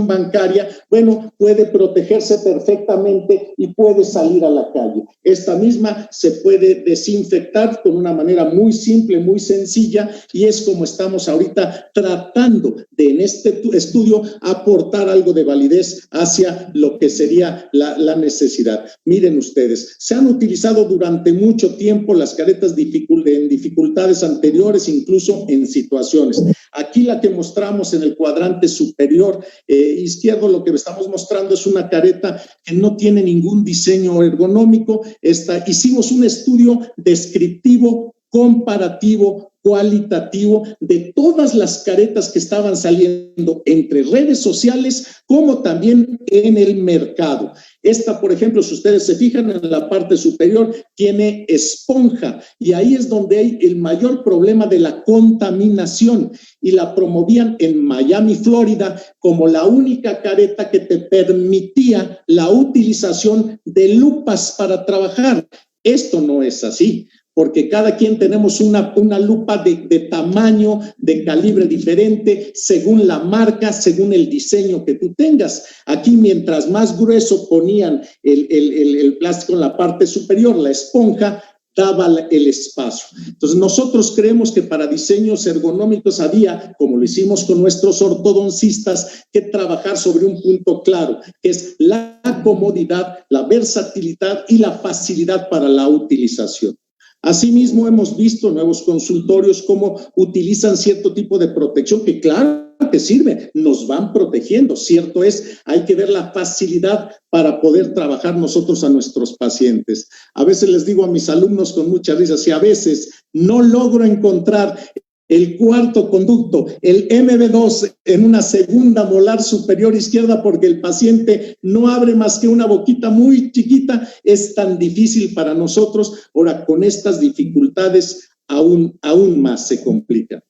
bancaria, bueno, puede protegerse perfectamente y puede salir a la calle. Esta misma se puede desinfectar con una manera muy simple, muy sencilla, y es como estamos ahorita tratando de en este estudio aportar algo de validez hacia lo que sería la necesidad. Miren ustedes, se han utilizado durante mucho tiempo las caretas en dificultades anteriores, incluso en situaciones. Aquí la que mostramos en el cuadrante superior izquierdo, lo que estamos mostrando es una careta que no tiene ningún diseño ergonómico. Hicimos un estudio descriptivo, comparativo, cualitativo de todas las caretas que estaban saliendo entre redes sociales como también en el mercado. Esta, por ejemplo, si ustedes se fijan en la parte superior, tiene esponja y ahí es donde hay el mayor problema de la contaminación y la promovían en Miami, Florida, como la única careta que te permitía la utilización de lupas para trabajar. Esto no es así, porque cada quien tenemos una lupa de tamaño, de calibre diferente, según la marca, según el diseño que tú tengas. Aquí, mientras más grueso ponían el plástico en la parte superior, la esponja, daba el espacio. Entonces, nosotros creemos que para diseños ergonómicos había, como lo hicimos con nuestros ortodoncistas, que trabajar sobre un punto claro, que es la comodidad, la versatilidad y la facilidad para la utilización. Asimismo, hemos visto nuevos consultorios cómo utilizan cierto tipo de protección que claro que sirve, nos van protegiendo. Cierto es, hay que ver la facilidad para poder trabajar nosotros a nuestros pacientes. A veces les digo a mis alumnos con mucha risa, si a veces no logro encontrar el cuarto conducto, el MB2 en una segunda molar superior izquierda porque el paciente no abre más que una boquita muy chiquita, es tan difícil para nosotros. Ahora, con estas dificultades aún más se complica.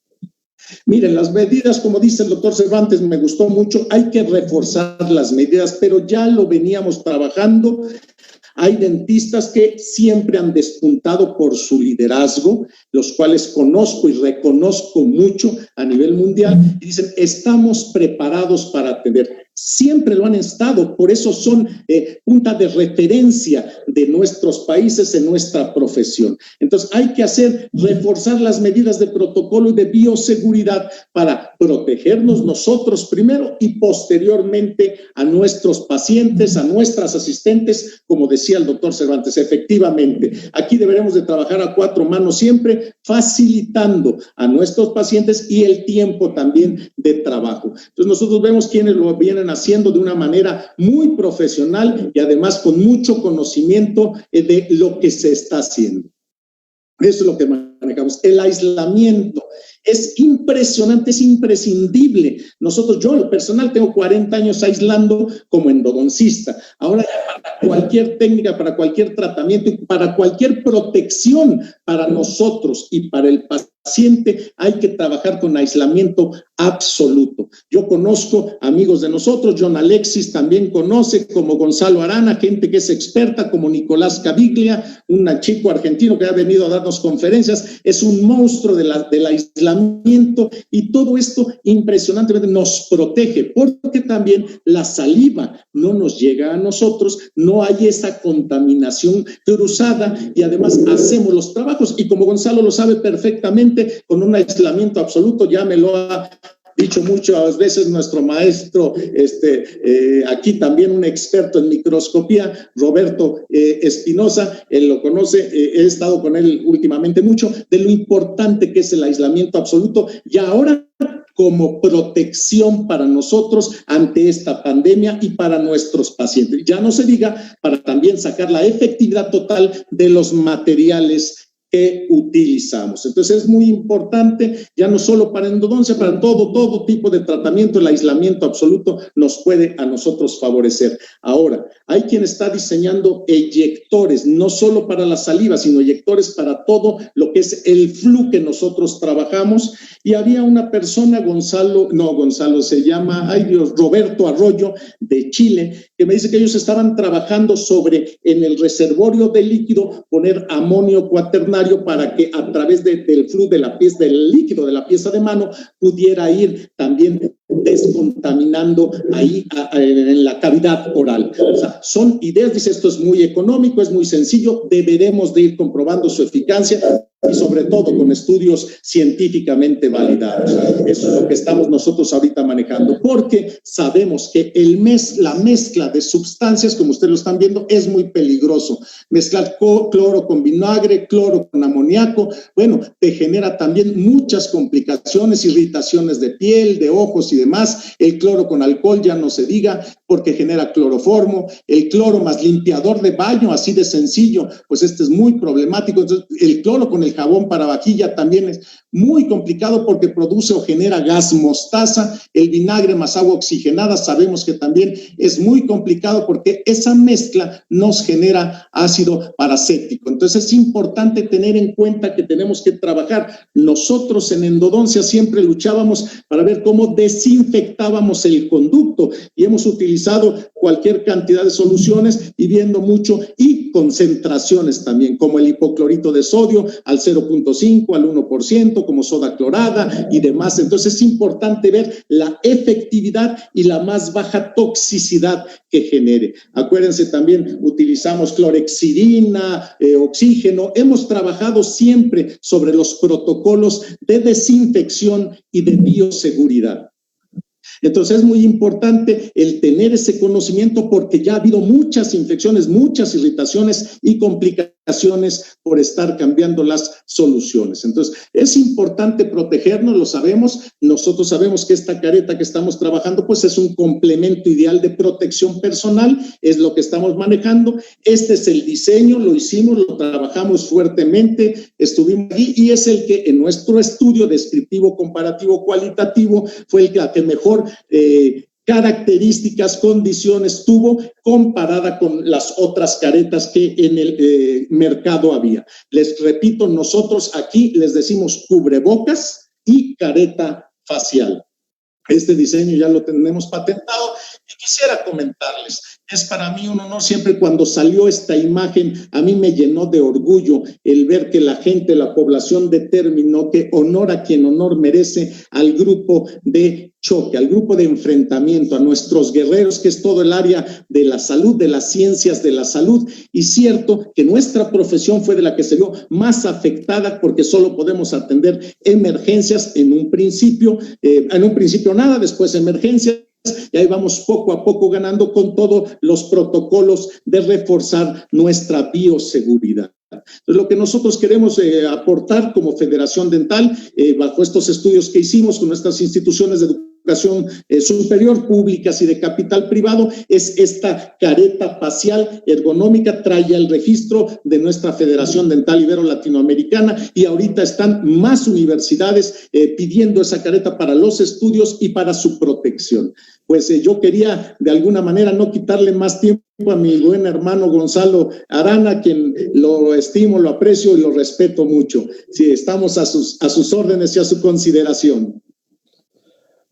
Miren, las medidas, como dice el doctor Cervantes, me gustó mucho, hay que reforzar las medidas, pero ya lo veníamos trabajando. Hay dentistas que siempre han despuntado por su liderazgo, los cuales conozco y reconozco mucho a nivel mundial, y dicen, estamos preparados para atender. Siempre lo han estado, por eso son punta de referencia de nuestros países en nuestra profesión. Entonces hay que reforzar las medidas de protocolo y de bioseguridad para protegernos nosotros primero y posteriormente a nuestros pacientes, a nuestras asistentes, como decía el doctor Cervantes. Efectivamente, aquí deberemos de trabajar a cuatro manos siempre, facilitando a nuestros pacientes y el tiempo también de trabajo. Entonces nosotros vemos quienes lo vienen haciendo de una manera muy profesional y además con mucho conocimiento de lo que se está haciendo. Eso es lo que manejamos. El aislamiento es impresionante, es imprescindible. Yo en lo personal tengo 40 años aislando como endodoncista. Ahora ya para cualquier técnica, para cualquier tratamiento y para cualquier protección para nosotros y para el paciente hay que trabajar con aislamiento absoluto. Yo conozco amigos de nosotros, John Alexis también conoce, como Gonzalo Arana, gente que es experta, como Nicolás Caviglia, un chico argentino que ha venido a darnos conferencias, es un monstruo del aislamiento y todo esto impresionantemente nos protege, porque también la saliva no nos llega a nosotros, no hay esa contaminación cruzada y además hacemos los trabajos y como Gonzalo lo sabe perfectamente, con un aislamiento absoluto, ya me lo ha dicho muchas veces nuestro maestro, aquí también un experto en microscopía, Roberto Espinosa, él lo conoce, he estado con él últimamente mucho, de lo importante que es el aislamiento absoluto y ahora como protección para nosotros ante esta pandemia y para nuestros pacientes. Ya no se diga para también sacar la efectividad total de los materiales que utilizamos. Entonces es muy importante, ya no solo para endodoncia, para todo tipo de tratamiento, el aislamiento absoluto nos puede a nosotros favorecer. Ahora, hay quien está diseñando eyectores, no solo para la saliva, sino eyectores para todo lo que es el flu que nosotros trabajamos. Y había una persona, Roberto Arroyo de Chile, que me dice que ellos estaban trabajando sobre en el reservorio de líquido poner amonio cuaternario para que a través del flujo de la pieza, del líquido de la pieza de mano pudiera ir también descontaminando ahí en la cavidad oral. O sea, son ideas, dice, esto es muy económico, es muy sencillo, deberemos de ir comprobando su eficacia y sobre todo con estudios científicamente validados. Eso es lo que estamos nosotros ahorita manejando, porque sabemos que la mezcla de sustancias, como ustedes lo están viendo, es muy peligroso. Mezclar cloro con vinagre, cloro con amoníaco, bueno, te genera también muchas complicaciones, irritaciones de piel, de ojos y demás. El cloro con alcohol ya no se diga, porque genera cloroformo. El cloro más limpiador de baño, así de sencillo, pues este es muy problemático. Entonces, el cloro con el jabón para vajilla también es muy complicado porque produce o genera gas mostaza. El vinagre más agua oxigenada sabemos que también es muy complicado porque esa mezcla nos genera ácido paracético. Entonces es importante tener en cuenta que tenemos que trabajar. Nosotros en endodoncia siempre luchábamos para ver cómo desinfectábamos el conducto y hemos utilizado cualquier cantidad de soluciones y viendo mucho y concentraciones también, como el hipoclorito de sodio al 0.5, al 1%, como soda clorada y demás. Entonces es importante ver la efectividad y la más baja toxicidad que genere. Acuérdense también, utilizamos clorhexidina, oxígeno. Hemos trabajado siempre sobre los protocolos de desinfección y de bioseguridad. Entonces es muy importante el tener ese conocimiento porque ya ha habido muchas infecciones, muchas irritaciones y complicaciones por estar cambiando las soluciones. Entonces es importante protegernos, lo sabemos. Nosotros sabemos que esta careta que estamos trabajando pues es un complemento ideal de protección personal, es lo que estamos manejando. Este es el diseño, lo hicimos, lo trabajamos fuertemente, estuvimos allí y es el que en nuestro estudio descriptivo, comparativo, cualitativo fue el que mejor características, condiciones tuvo comparada con las otras caretas que en el mercado había. Les repito, nosotros aquí les decimos cubrebocas y careta facial. Este diseño ya lo tenemos patentado y quisiera comentarles, es para mí un honor siempre cuando salió esta imagen, a mí me llenó de orgullo el ver que la gente, la población determinó que honor a quien honor merece al grupo de choque, al grupo de enfrentamiento, a nuestros guerreros, que es todo el área de la salud, de las ciencias de la salud. Y cierto que nuestra profesión fue de la que se vio más afectada porque solo podemos atender emergencias en un principio nada, después emergencias. Y ahí vamos poco a poco ganando con todos los protocolos de reforzar nuestra bioseguridad. Entonces, lo que nosotros queremos aportar como Federación Dental, bajo estos estudios que hicimos con nuestras instituciones de educación superior, públicas y de capital privado, es esta careta facial ergonómica, trae el registro de nuestra Federación Dental Ibero-Latinoamericana y ahorita están más universidades pidiendo esa careta para los estudios y para su protección. Pues yo quería de alguna manera no quitarle más tiempo a mi buen hermano Gonzalo Arana, quien lo estimo, lo aprecio y lo respeto mucho. Sí, estamos a sus órdenes y a su consideración.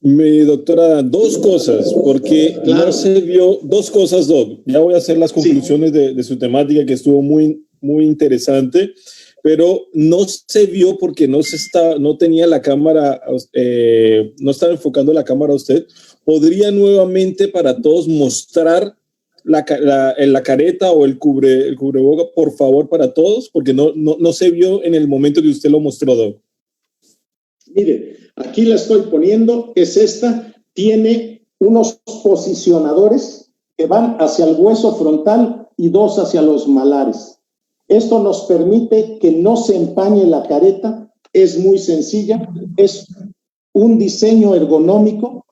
Mi doctora, dos cosas, porque claro, no se vio, dos cosas, Doc. Ya voy a hacer las conclusiones de su temática, que estuvo muy, muy interesante, pero no se vio porque no tenía la cámara, no estaba enfocando la cámara a usted. ¿Podría nuevamente para todos mostrar la careta o el cubreboca, por favor, para todos? Porque no se vio en el momento que usted lo mostró, Doc. Mire, aquí la estoy poniendo, es esta, tiene unos posicionadores que van hacia el hueso frontal y dos hacia los malares. Esto nos permite que no se empañe la careta, es muy sencilla, es un diseño ergonómico.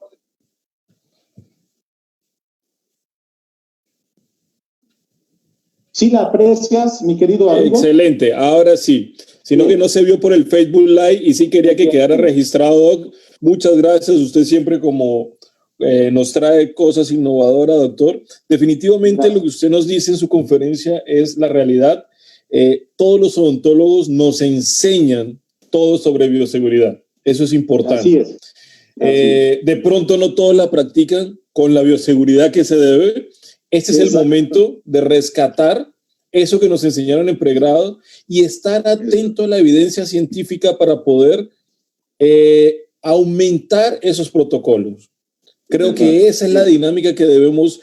¿Sí la aprecias, mi querido amigo? Excelente, ahora sí. Sino que no se vio por el Facebook Live y sí quería que quedara registrado, Doc. Muchas gracias, usted siempre como nos trae cosas innovadoras, doctor. Definitivamente lo que usted nos dice en su conferencia es la realidad. Todos los odontólogos nos enseñan todo sobre bioseguridad. Eso es importante. Así es. De pronto no todos la practican con la bioseguridad que se debe. Este es el momento de rescatar eso que nos enseñaron en pregrado y estar atento a la evidencia científica para poder aumentar esos protocolos. Creo que esa es la dinámica que debemos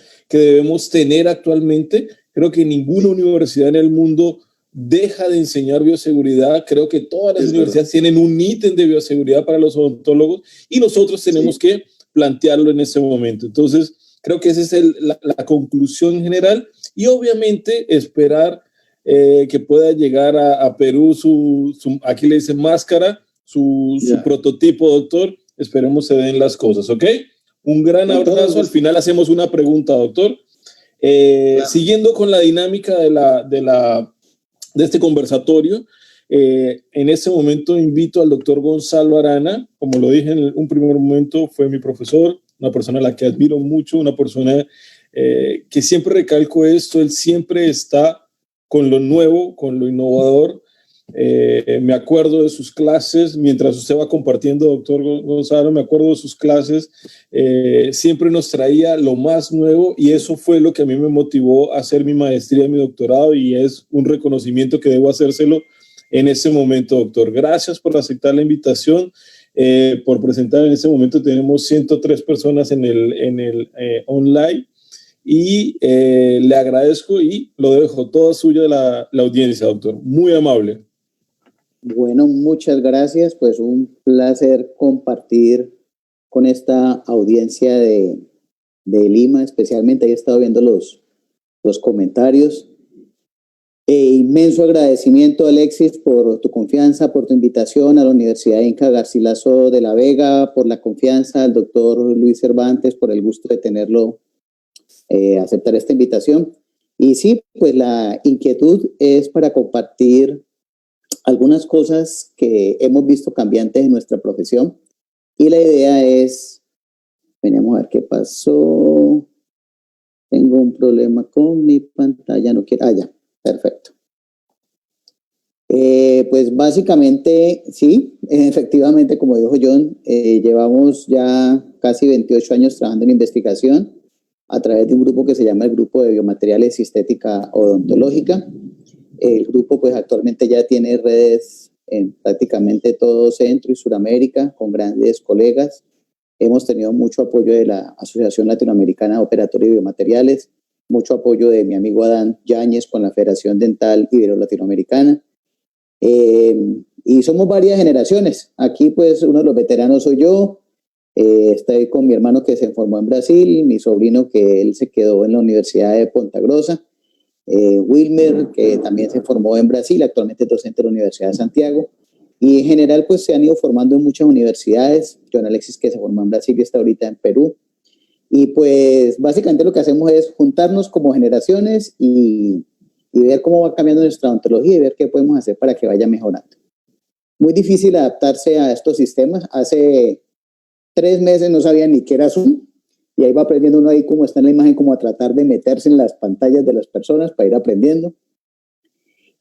tener actualmente. Creo que ninguna universidad en el mundo deja de enseñar bioseguridad. Creo que todas las universidades tienen un ítem de bioseguridad para los odontólogos y nosotros tenemos que plantearlo en ese momento. Entonces, creo que esa es la conclusión general y obviamente esperar que pueda llegar a Perú aquí le dicen máscara, su prototipo, doctor. Esperemos se den las cosas, ¿ok? Un gran abrazo. Al final hacemos una pregunta, doctor. Siguiendo con la dinámica de este conversatorio, en este momento invito al doctor Gonzalo Arana. Como lo dije en un primer momento, fue mi profesor, una persona a la que admiro mucho, una persona que siempre recalco esto, él siempre está con lo nuevo, con lo innovador. Me acuerdo de sus clases, mientras usted va compartiendo, doctor Gonzalo, me acuerdo de sus clases, siempre nos traía lo más nuevo y eso fue lo que a mí me motivó a hacer mi maestría y mi doctorado y es un reconocimiento que debo hacérselo en este momento, doctor. Gracias por aceptar la invitación, por presentar. En este momento tenemos 103 personas en el online y le agradezco y lo dejo todo suyo de la audiencia, doctor. Muy amable. Bueno, muchas gracias. Pues un placer compartir con esta audiencia de Lima, especialmente. Ahí he estado viendo los comentarios. Inmenso agradecimiento, Alexis, por tu confianza, por tu invitación a la Universidad Inca Garcilaso de la Vega, por la confianza al doctor Luis Cervantes, por el gusto de tenerlo, aceptar esta invitación. Y sí, pues la inquietud es para compartir algunas cosas que hemos visto cambiantes en nuestra profesión y la idea es, venimos a ver qué pasó, tengo un problema con mi pantalla, no quiero, ya, perfecto. Pues básicamente, sí, efectivamente, como dijo John, llevamos ya casi 28 años trabajando en investigación a través de un grupo que se llama el Grupo de Biomateriales y Estética Odontológica. El grupo pues actualmente ya tiene redes en prácticamente todo Centro y Suramérica con grandes colegas. Hemos tenido mucho apoyo de la Asociación Latinoamericana de Operatorio y Biomateriales, mucho apoyo de mi amigo Adán Yáñez con la Federación Dental Ibero-Latinoamericana. Y somos varias generaciones. Aquí pues uno de los veteranos soy yo. Estoy con mi hermano que se formó en Brasil, mi sobrino que él se quedó en la Universidad de Ponta Grossa. Wilmer, que también se formó en Brasil, actualmente es docente de la Universidad de Santiago, y en general pues se han ido formando en muchas universidades. John Alexis, que se formó en Brasil y está ahorita en Perú, y pues básicamente lo que hacemos es juntarnos como generaciones y ver cómo va cambiando nuestra odontología y ver qué podemos hacer para que vaya mejorando. Muy difícil adaptarse a estos sistemas. Hace 3 meses no sabía ni qué era Zoom, y ahí va aprendiendo uno ahí como está en la imagen, como a tratar de meterse en las pantallas de las personas para ir aprendiendo.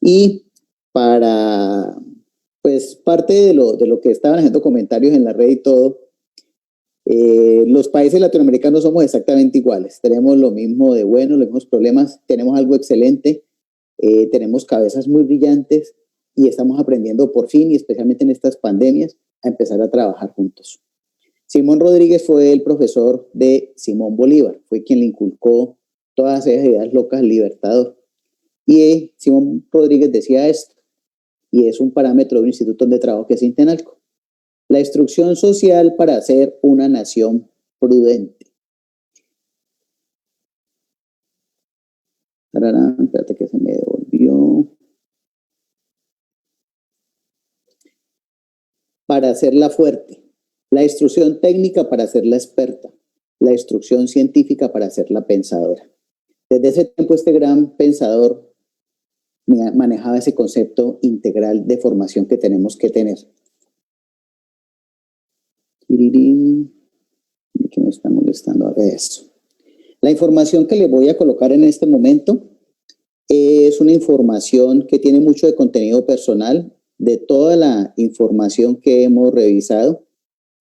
Y para, pues, parte de lo que estaban haciendo comentarios en la red y todo, los países latinoamericanos somos exactamente iguales. Tenemos lo mismo de bueno, los mismos problemas, tenemos algo excelente, tenemos cabezas muy brillantes y estamos aprendiendo por fin, y especialmente en estas pandemias, a empezar a trabajar juntos. Simón Rodríguez fue el profesor de Simón Bolívar, fue quien le inculcó todas esas ideas locas al Libertador. Y Simón Rodríguez decía esto, y es un parámetro de un instituto de trabajo que es Intenalco: la instrucción social para ser una nación prudente. Espérate que se me devolvió. Para hacerla fuerte. La instrucción técnica para hacerla experta, la instrucción científica para hacerla pensadora. Desde ese tiempo este gran pensador manejaba ese concepto integral de formación que tenemos que tener. ¿Qué me está molestando? A ver eso. La información que le voy a colocar en este momento es una información que tiene mucho de contenido personal, de toda la información que hemos revisado,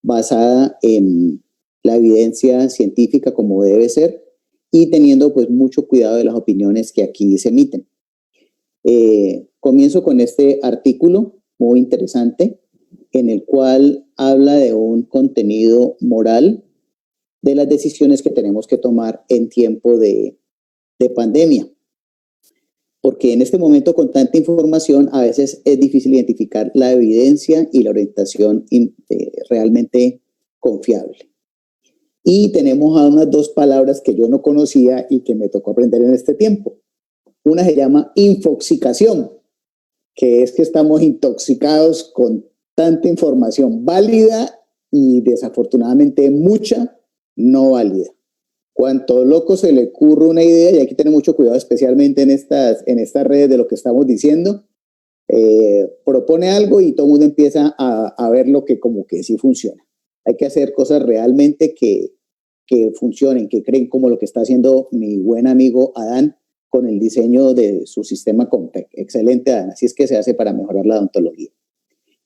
basada en la evidencia científica como debe ser y teniendo pues mucho cuidado de las opiniones que aquí se emiten. Comienzo con este artículo muy interesante en el cual habla de un contenido moral de las decisiones que tenemos que tomar en tiempo de pandemia. Porque en este momento, con tanta información, a veces es difícil identificar la evidencia y la orientación realmente confiable. Y tenemos a unas dos palabras que yo no conocía y que me tocó aprender en este tiempo. Una se llama infoxicación, que es que estamos intoxicados con tanta información válida y desafortunadamente mucha no válida. Cuanto loco se le ocurre una idea, y aquí tenemos mucho cuidado, especialmente en estas redes de lo que estamos diciendo, propone algo y todo el mundo empieza a ver lo que como que sí funciona. Hay que hacer cosas realmente que funcionen, que creen, como lo que está haciendo mi buen amigo Adán con el diseño de su sistema Compec. Excelente, Adán. Así es que se hace para mejorar la odontología.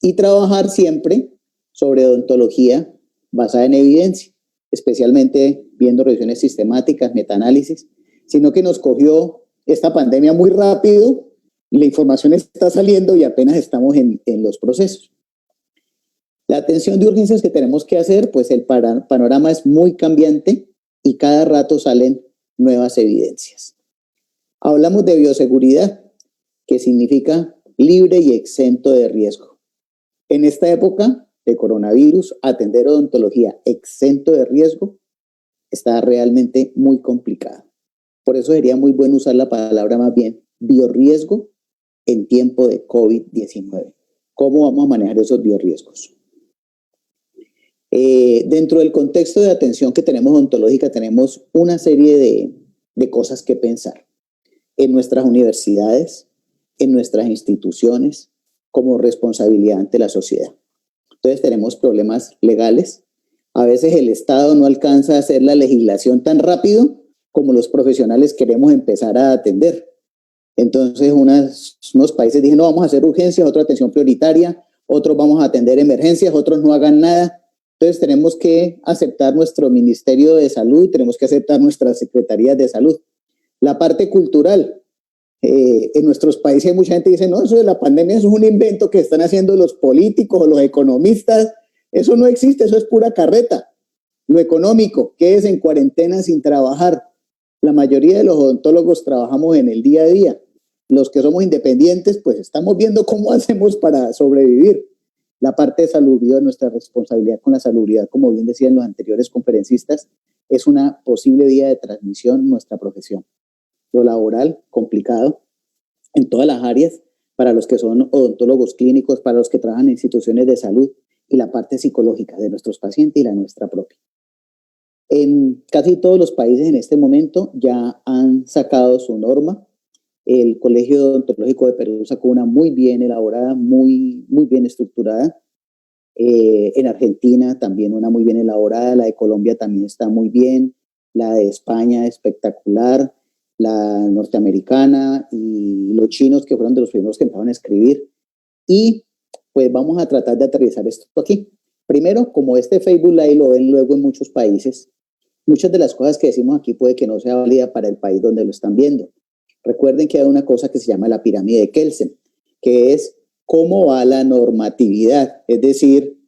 Y trabajar siempre sobre odontología basada en evidencia, especialmente viendo revisiones sistemáticas, metaanálisis, sino que nos cogió esta pandemia muy rápido, la información está saliendo y apenas estamos en los procesos. La atención de urgencias que tenemos que hacer, pues el panorama es muy cambiante y cada rato salen nuevas evidencias. Hablamos de bioseguridad, que significa libre y exento de riesgo. En esta época de coronavirus, atender odontología exento de riesgo está realmente muy complicado. Por eso sería muy bueno usar la palabra más bien biorriesgo en tiempo de COVID-19. ¿Cómo vamos a manejar esos biorriesgos? Dentro del contexto de atención que tenemos odontológica, tenemos una serie de cosas que pensar. En nuestras universidades, en nuestras instituciones, como responsabilidad ante la sociedad. Entonces tenemos problemas legales. A veces el Estado no alcanza a hacer la legislación tan rápido como los profesionales queremos empezar a atender. Entonces unos países dicen, no, vamos a hacer urgencias, otra atención prioritaria, otros vamos a atender emergencias, otros no hagan nada. Entonces tenemos que aceptar nuestro Ministerio de Salud, tenemos que aceptar nuestras secretarías de salud. La parte cultural. En nuestros países hay mucha gente que dice, no, eso de la pandemia eso es un invento que están haciendo los políticos o los economistas. Eso no existe, eso es pura carreta. Lo económico, quédese en cuarentena sin trabajar. La mayoría de los odontólogos trabajamos en el día a día. Los que somos independientes, pues estamos viendo cómo hacemos para sobrevivir. La parte de salubridad, nuestra responsabilidad con la salubridad, como bien decían los anteriores conferencistas, es una posible vía de transmisión nuestra profesión. Lo laboral, complicado en todas las áreas, para los que son odontólogos clínicos, para los que trabajan en instituciones de salud, y la parte psicológica de nuestros pacientes y la nuestra propia. En casi todos los países en este momento ya han sacado su norma. El Colegio Odontológico de Perú sacó una muy bien elaborada, muy bien estructurada. En Argentina también una muy bien elaborada, la de Colombia también está muy bien, la de España espectacular, la norteamericana y los chinos, que fueron de los primeros que empezaron a escribir. Y pues vamos a tratar de aterrizar esto aquí. Primero, como este Facebook Live lo ven luego en muchos países, muchas de las cosas que decimos aquí puede que no sea válida para el país donde lo están viendo. Recuerden que hay una cosa que se llama la pirámide de Kelsen, que es cómo va la normatividad, es decir,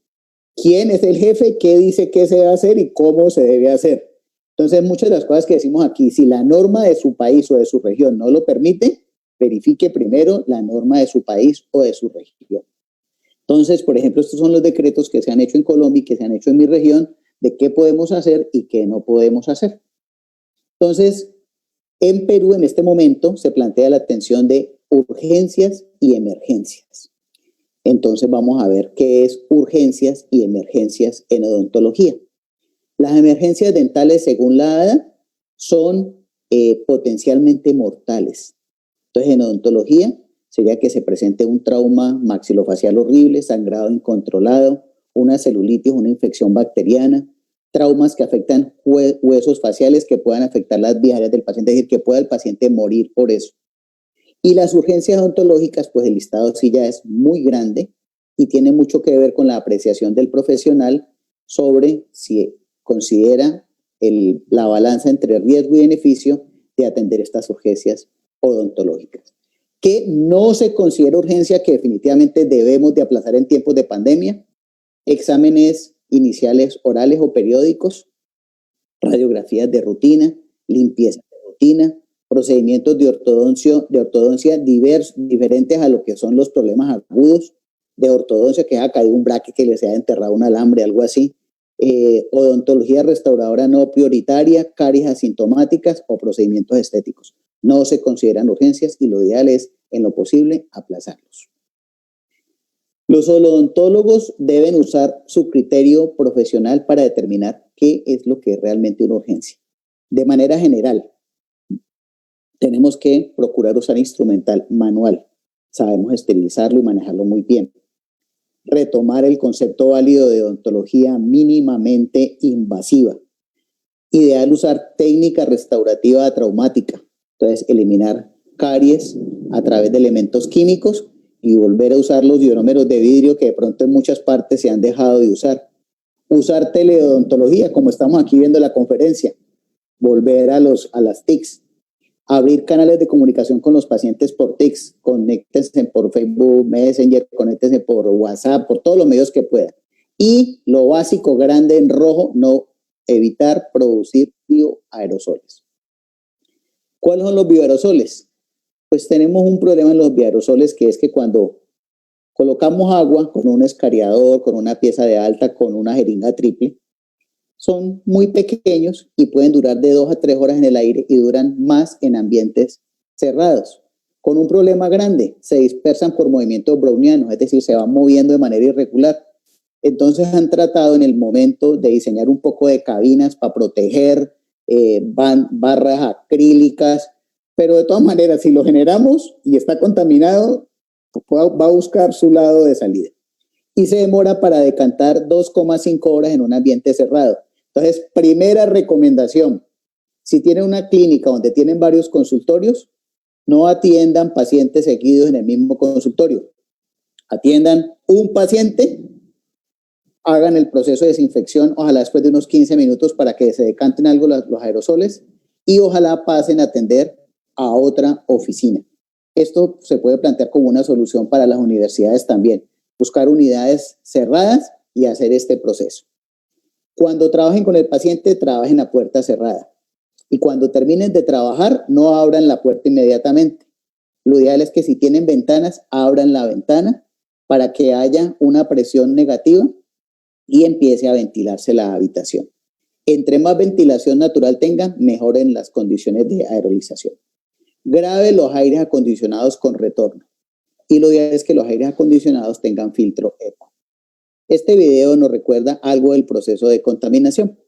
quién es el jefe, qué dice que se va a hacer y cómo se debe hacer. Entonces, muchas de las cosas que decimos aquí, si la norma de su país o de su región no lo permite, verifique primero la norma de su país o de su región. Entonces, por ejemplo, estos son los decretos que se han hecho en Colombia y que se han hecho en mi región de qué podemos hacer y qué no podemos hacer. Entonces, en Perú en este momento se plantea la atención de urgencias y emergencias. Entonces, vamos a ver qué es urgencias y emergencias en odontología. Las emergencias dentales, según la ADA, son potencialmente mortales. Entonces, en odontología sería que se presente un trauma maxilofacial horrible, sangrado incontrolado, una celulitis, una infección bacteriana, traumas que afectan huesos faciales que puedan afectar las vías aéreas del paciente, es decir, que pueda el paciente morir por eso. Y las urgencias odontológicas, pues el listado sí ya es muy grande y tiene mucho que ver con la apreciación del profesional sobre si considera la balanza entre riesgo y beneficio de atender estas urgencias odontológicas. Que no se considera urgencia, que definitivamente debemos de aplazar en tiempos de pandemia, exámenes iniciales orales o periódicos, radiografías de rutina, limpieza de rutina, procedimientos de ortodoncia diferentes a lo que son los problemas agudos de ortodoncia, que ha caído un braque, que les haya enterrado un alambre, algo así, odontología restauradora no prioritaria, caries asintomáticas o procedimientos estéticos. No se consideran urgencias y lo ideal es, en lo posible, aplazarlos. Los odontólogos deben usar su criterio profesional para determinar qué es lo que es realmente una urgencia. De manera general, tenemos que procurar usar instrumental manual. Sabemos esterilizarlo y manejarlo muy bien. Retomar el concepto válido de odontología mínimamente invasiva. Ideal usar técnica restaurativa traumática. Entonces, eliminar caries a través de elementos químicos y volver a usar los ionómeros de vidrio que de pronto en muchas partes se han dejado de usar. Usar teleodontología, como estamos aquí viendo la conferencia. Volver a las TICs. Abrir canales de comunicación con los pacientes por TICs. Conéctense por Facebook, Messenger, conéctense por WhatsApp, por todos los medios que puedan. Y lo básico, grande en rojo, no evitar producir bioaerosoles. ¿Cuáles son los bioaerosoles? Pues tenemos un problema en los bioaerosoles, que es que cuando colocamos agua con un escariador, con una pieza de alta, con una jeringa triple, son muy pequeños y pueden durar de 2 a 3 horas en el aire y duran más en ambientes cerrados. Con un problema grande, se dispersan por movimientos brownianos, es decir, se van moviendo de manera irregular. Entonces han tratado en el momento de diseñar un poco de cabinas para proteger, barras acrílicas, pero de todas maneras, si lo generamos y está contaminado, va a buscar su lado de salida. Y se demora para decantar 2,5 horas en un ambiente cerrado. Entonces, primera recomendación, si tienen una clínica donde tienen varios consultorios, no atiendan pacientes seguidos en el mismo consultorio. Atiendan un paciente, hagan el proceso de desinfección, ojalá después de unos 15 minutos para que se decanten algo los aerosoles y ojalá pasen a atender a otra oficina. Esto se puede plantear como una solución para las universidades también, buscar unidades cerradas y hacer este proceso. Cuando trabajen con el paciente, trabajen a puerta cerrada. Y cuando terminen de trabajar, no abran la puerta inmediatamente. Lo ideal es que si tienen ventanas, abran la ventana para que haya una presión negativa y empiece a ventilarse la habitación. Entre más ventilación natural tengan, mejoren las condiciones de aerolización. Grabe los aires acondicionados con retorno. Y lo ideal es que los aires acondicionados tengan filtro EPA. Este video nos recuerda algo del proceso de contaminación.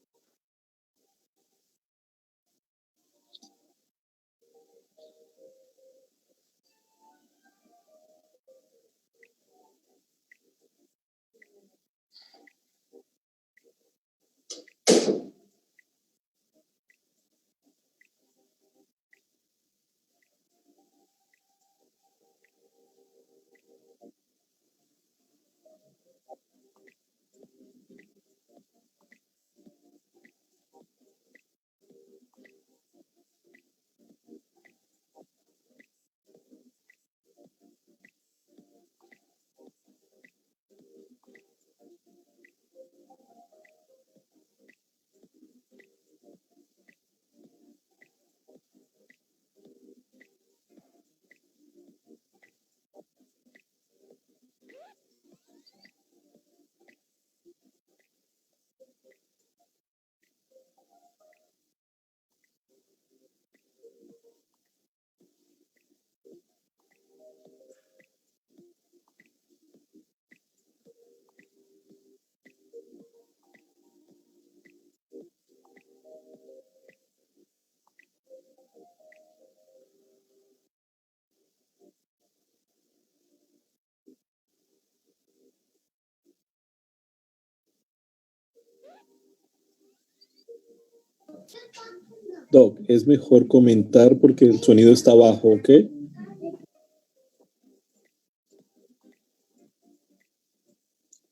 Doc, es mejor comentar porque el sonido está bajo, ¿ok?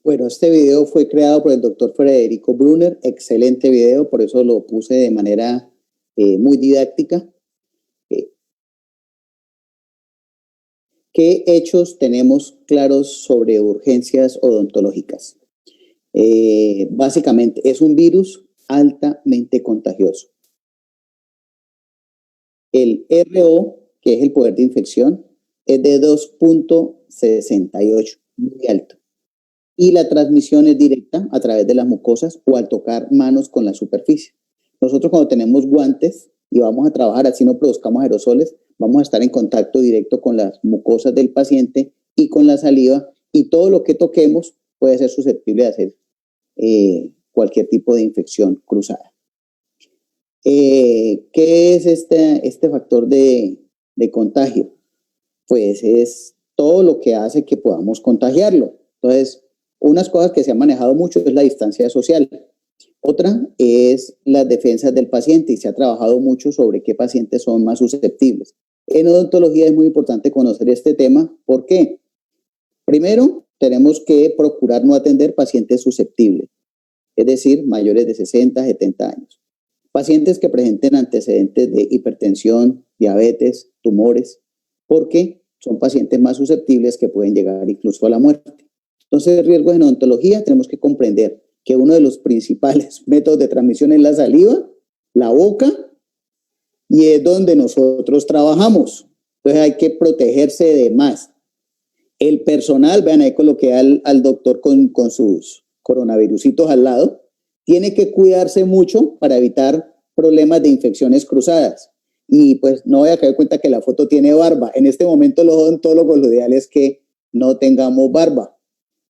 Bueno, este video fue creado por el doctor Federico Brunner, excelente video, por eso lo puse de manera muy didáctica. ¿Qué hechos tenemos claros sobre urgencias odontológicas? Básicamente, es un virus altamente contagioso. El RO, que es el poder de infección, es de 2.68, muy alto. Y la transmisión es directa a través de las mucosas o al tocar manos con la superficie. Nosotros cuando tenemos guantes y vamos a trabajar, así no produzcamos aerosoles, vamos a estar en contacto directo con las mucosas del paciente y con la saliva, y todo lo que toquemos puede ser susceptible de hacer cualquier tipo de infección cruzada. ¿Qué es este factor de contagio? Pues es todo lo que hace que podamos contagiarlo. Entonces, unas cosas que se han manejado mucho es la distancia social. Otra es las defensas del paciente, y se ha trabajado mucho sobre qué pacientes son más susceptibles. En odontología es muy importante conocer este tema. ¿Por qué? Primero, tenemos que procurar no atender pacientes susceptibles, es decir, mayores de 60, 70 años. Pacientes que presenten antecedentes de hipertensión, diabetes, tumores, porque son pacientes más susceptibles que pueden llegar incluso a la muerte. Entonces, riesgos en odontología, tenemos que comprender que uno de los principales métodos de transmisión es la saliva, la boca, y es donde nosotros trabajamos. Entonces hay que protegerse de más. El personal, vean, ahí coloqué al doctor con sus coronavirusitos al lado, tiene que cuidarse mucho para evitar problemas de infecciones cruzadas. Y pues no voy a caer cuenta que la foto tiene barba. En este momento los odontólogos, lo ideal es que no tengamos barba,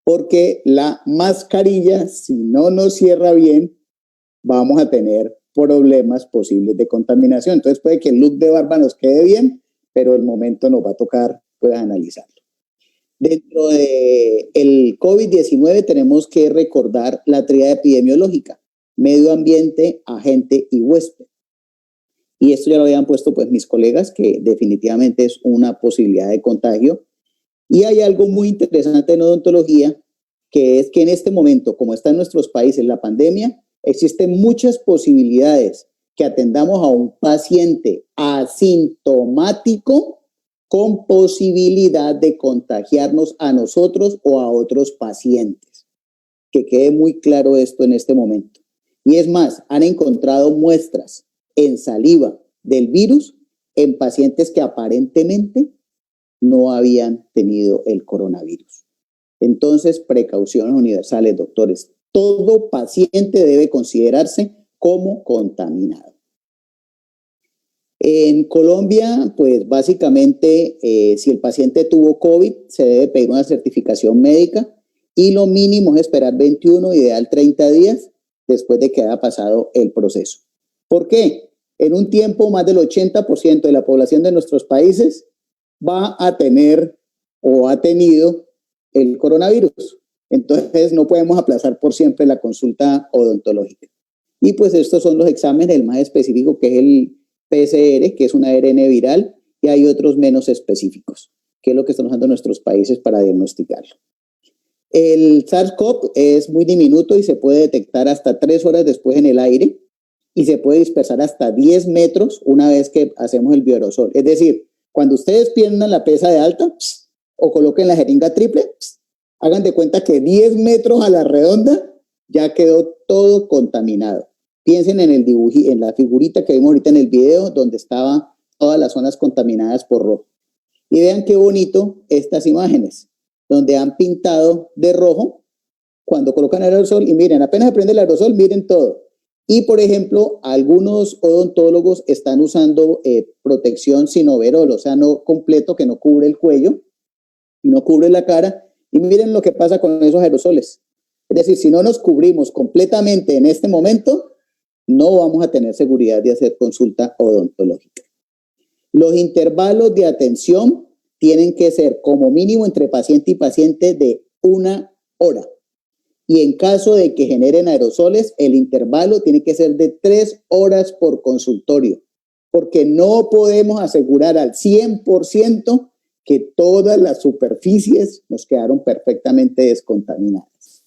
porque la mascarilla, si no nos cierra bien, vamos a tener problemas posibles de contaminación. Entonces puede que el look de barba nos quede bien, pero el momento nos va a tocar pues analizarlo. Dentro del COVID-19 tenemos que recordar la tríada epidemiológica: medio ambiente, agente y huésped. Y esto ya lo habían puesto pues mis colegas, que definitivamente es una posibilidad de contagio. Y hay algo muy interesante en odontología, que es que en este momento, como está en nuestros países la pandemia, existen muchas posibilidades que atendamos a un paciente asintomático con posibilidad de contagiarnos a nosotros o a otros pacientes. Que quede muy claro esto en este momento. Y es más, han encontrado muestras en saliva del virus en pacientes que aparentemente no habían tenido el coronavirus. Entonces, precauciones universales, doctores. Todo paciente debe considerarse como contaminado. En Colombia, pues básicamente, si el paciente tuvo COVID, se debe pedir una certificación médica, y lo mínimo es esperar 21, ideal 30 días después de que haya pasado el proceso. ¿Por qué? En un tiempo, más del 80% de la población de nuestros países va a tener o ha tenido el coronavirus. Entonces, no podemos aplazar por siempre la consulta odontológica. Y pues estos son los exámenes, el más específico, que es el PCR, que es un ARN viral, y hay otros menos específicos, que es lo que están usando nuestros países para diagnosticarlo. El SARS-CoV es muy diminuto y se puede detectar hasta 3 horas después en el aire, y se puede dispersar hasta 10 metros una vez que hacemos el bioaerosol. Es decir, cuando ustedes pierdan la pesa de alta o coloquen la jeringa triple, hagan de cuenta que 10 metros a la redonda ya quedó todo contaminado. Piensen en el en la figurita que vimos ahorita en el video, donde estaban todas las zonas contaminadas por rojo. Y vean qué bonito estas imágenes, donde han pintado de rojo cuando colocan el aerosol, y miren, apenas se prende el aerosol, miren todo. Y, por ejemplo, algunos odontólogos están usando protección sin overol, o sea, no completo, que no cubre el cuello y no cubre la cara. Y miren lo que pasa con esos aerosoles. Es decir, si no nos cubrimos completamente en este momento, no vamos a tener seguridad de hacer consulta odontológica. Los intervalos de atención tienen que ser como mínimo entre paciente y paciente de 1 hora. Y en caso de que generen aerosoles, el intervalo tiene que ser de 3 horas por consultorio, porque no podemos asegurar al 100% que todas las superficies nos quedaron perfectamente descontaminadas.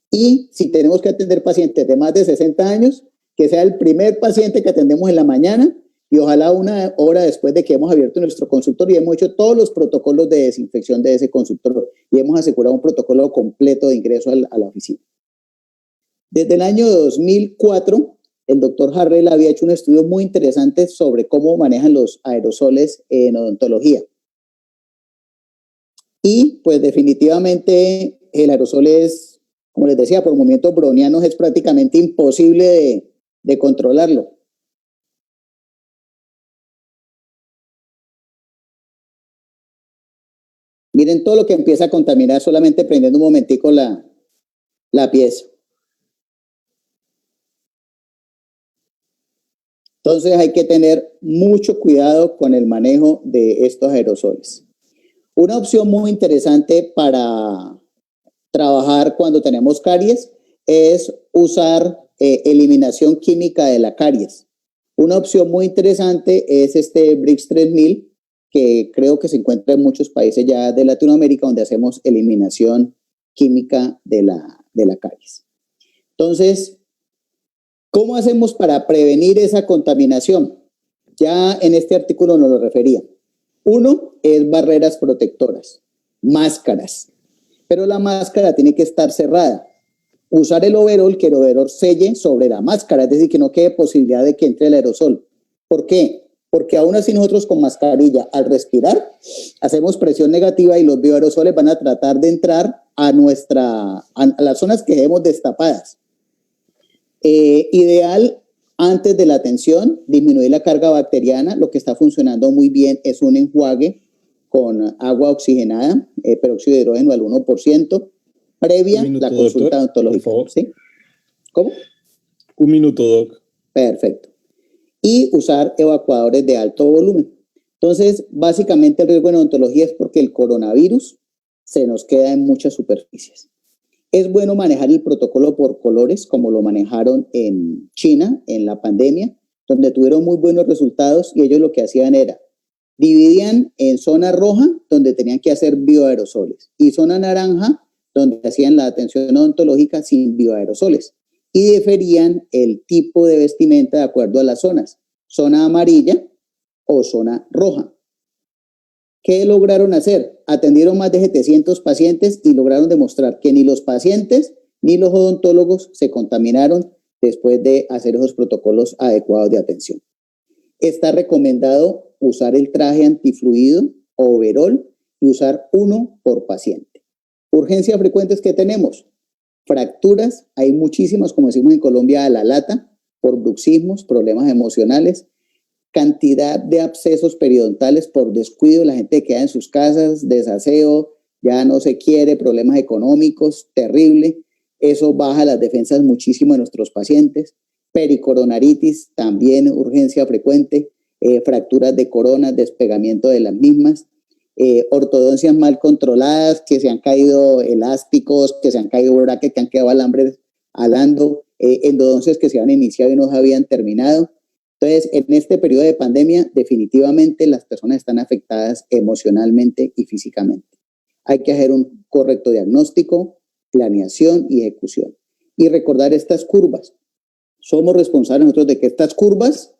Y si tenemos que atender pacientes de más de 60 años, que sea el primer paciente que atendemos en la mañana, y ojalá 1 hora después de que hemos abierto nuestro consultorio y hemos hecho todos los protocolos de desinfección de ese consultorio y hemos asegurado un protocolo completo de ingreso a la oficina. Desde el año 2004 el doctor Harrell había hecho un estudio muy interesante sobre cómo manejan los aerosoles en odontología. Y pues definitivamente el aerosol es, como les decía, por movimientos brownianos es prácticamente imposible de controlarlo. Miren todo lo que empieza a contaminar solamente prendiendo un momentico la pieza. Entonces hay que tener mucho cuidado con el manejo de estos aerosoles. Una opción muy interesante para trabajar cuando tenemos caries es usar eliminación química de la caries. Una opción muy interesante es este Brix 3000, que creo que se encuentra en muchos países ya de Latinoamérica, donde hacemos eliminación química de la caries. Entonces, ¿cómo hacemos para prevenir esa contaminación? Ya en este artículo nos lo refería. Uno es barreras protectoras, máscaras, pero la máscara tiene que estar cerrada. Usar el overol, que el overol selle sobre la máscara, es decir, que no quede posibilidad de que entre el aerosol. ¿Por qué? Porque aún así nosotros con mascarilla, al respirar, hacemos presión negativa y los bioaerosoles van a tratar de entrar a las zonas que dejemos destapadas. Ideal, antes de la atención, disminuir la carga bacteriana. Lo que está funcionando muy bien es un enjuague con agua oxigenada, peróxido de hidrógeno al 1%, previa la consulta odontológica. ¿Sí? ¿Cómo? Un minuto, doc. Perfecto. Y usar evacuadores de alto volumen. Entonces, básicamente el riesgo en odontología es porque el coronavirus se nos queda en muchas superficies. Es bueno manejar el protocolo por colores, como lo manejaron en China en la pandemia, donde tuvieron muy buenos resultados y ellos lo que hacían era, dividían en zona roja, donde tenían que hacer bioaerosoles, y zona naranja, donde hacían la atención odontológica sin bioaerosoles, y diferían el tipo de vestimenta de acuerdo a las zonas, zona amarilla o zona roja. ¿Qué lograron hacer? Atendieron más de 700 pacientes y lograron demostrar que ni los pacientes ni los odontólogos se contaminaron después de hacer esos protocolos adecuados de atención. Está recomendado usar el traje antifluido o overol y usar uno por paciente. Urgencias frecuentes que tenemos. Fracturas, hay muchísimas, como decimos en Colombia, a la lata, por bruxismos, problemas emocionales. Cantidad de abscesos periodontales por descuido, la gente queda en sus casas, desaseo, ya no se quiere, problemas económicos, terrible. Eso baja las defensas muchísimo de nuestros pacientes. Pericoronaritis, también urgencia frecuente. Fracturas de coronas, despegamiento de las mismas. Ortodoncias mal controladas, que se han caído elásticos, que se han caído brackets, que han quedado alambres alando. Endodoncias que se han iniciado y no se habían terminado. Entonces, en este periodo de pandemia, definitivamente las personas están afectadas emocionalmente y físicamente. Hay que hacer un correcto diagnóstico, planeación y ejecución. Y recordar estas curvas. Somos responsables nosotros de que estas curvas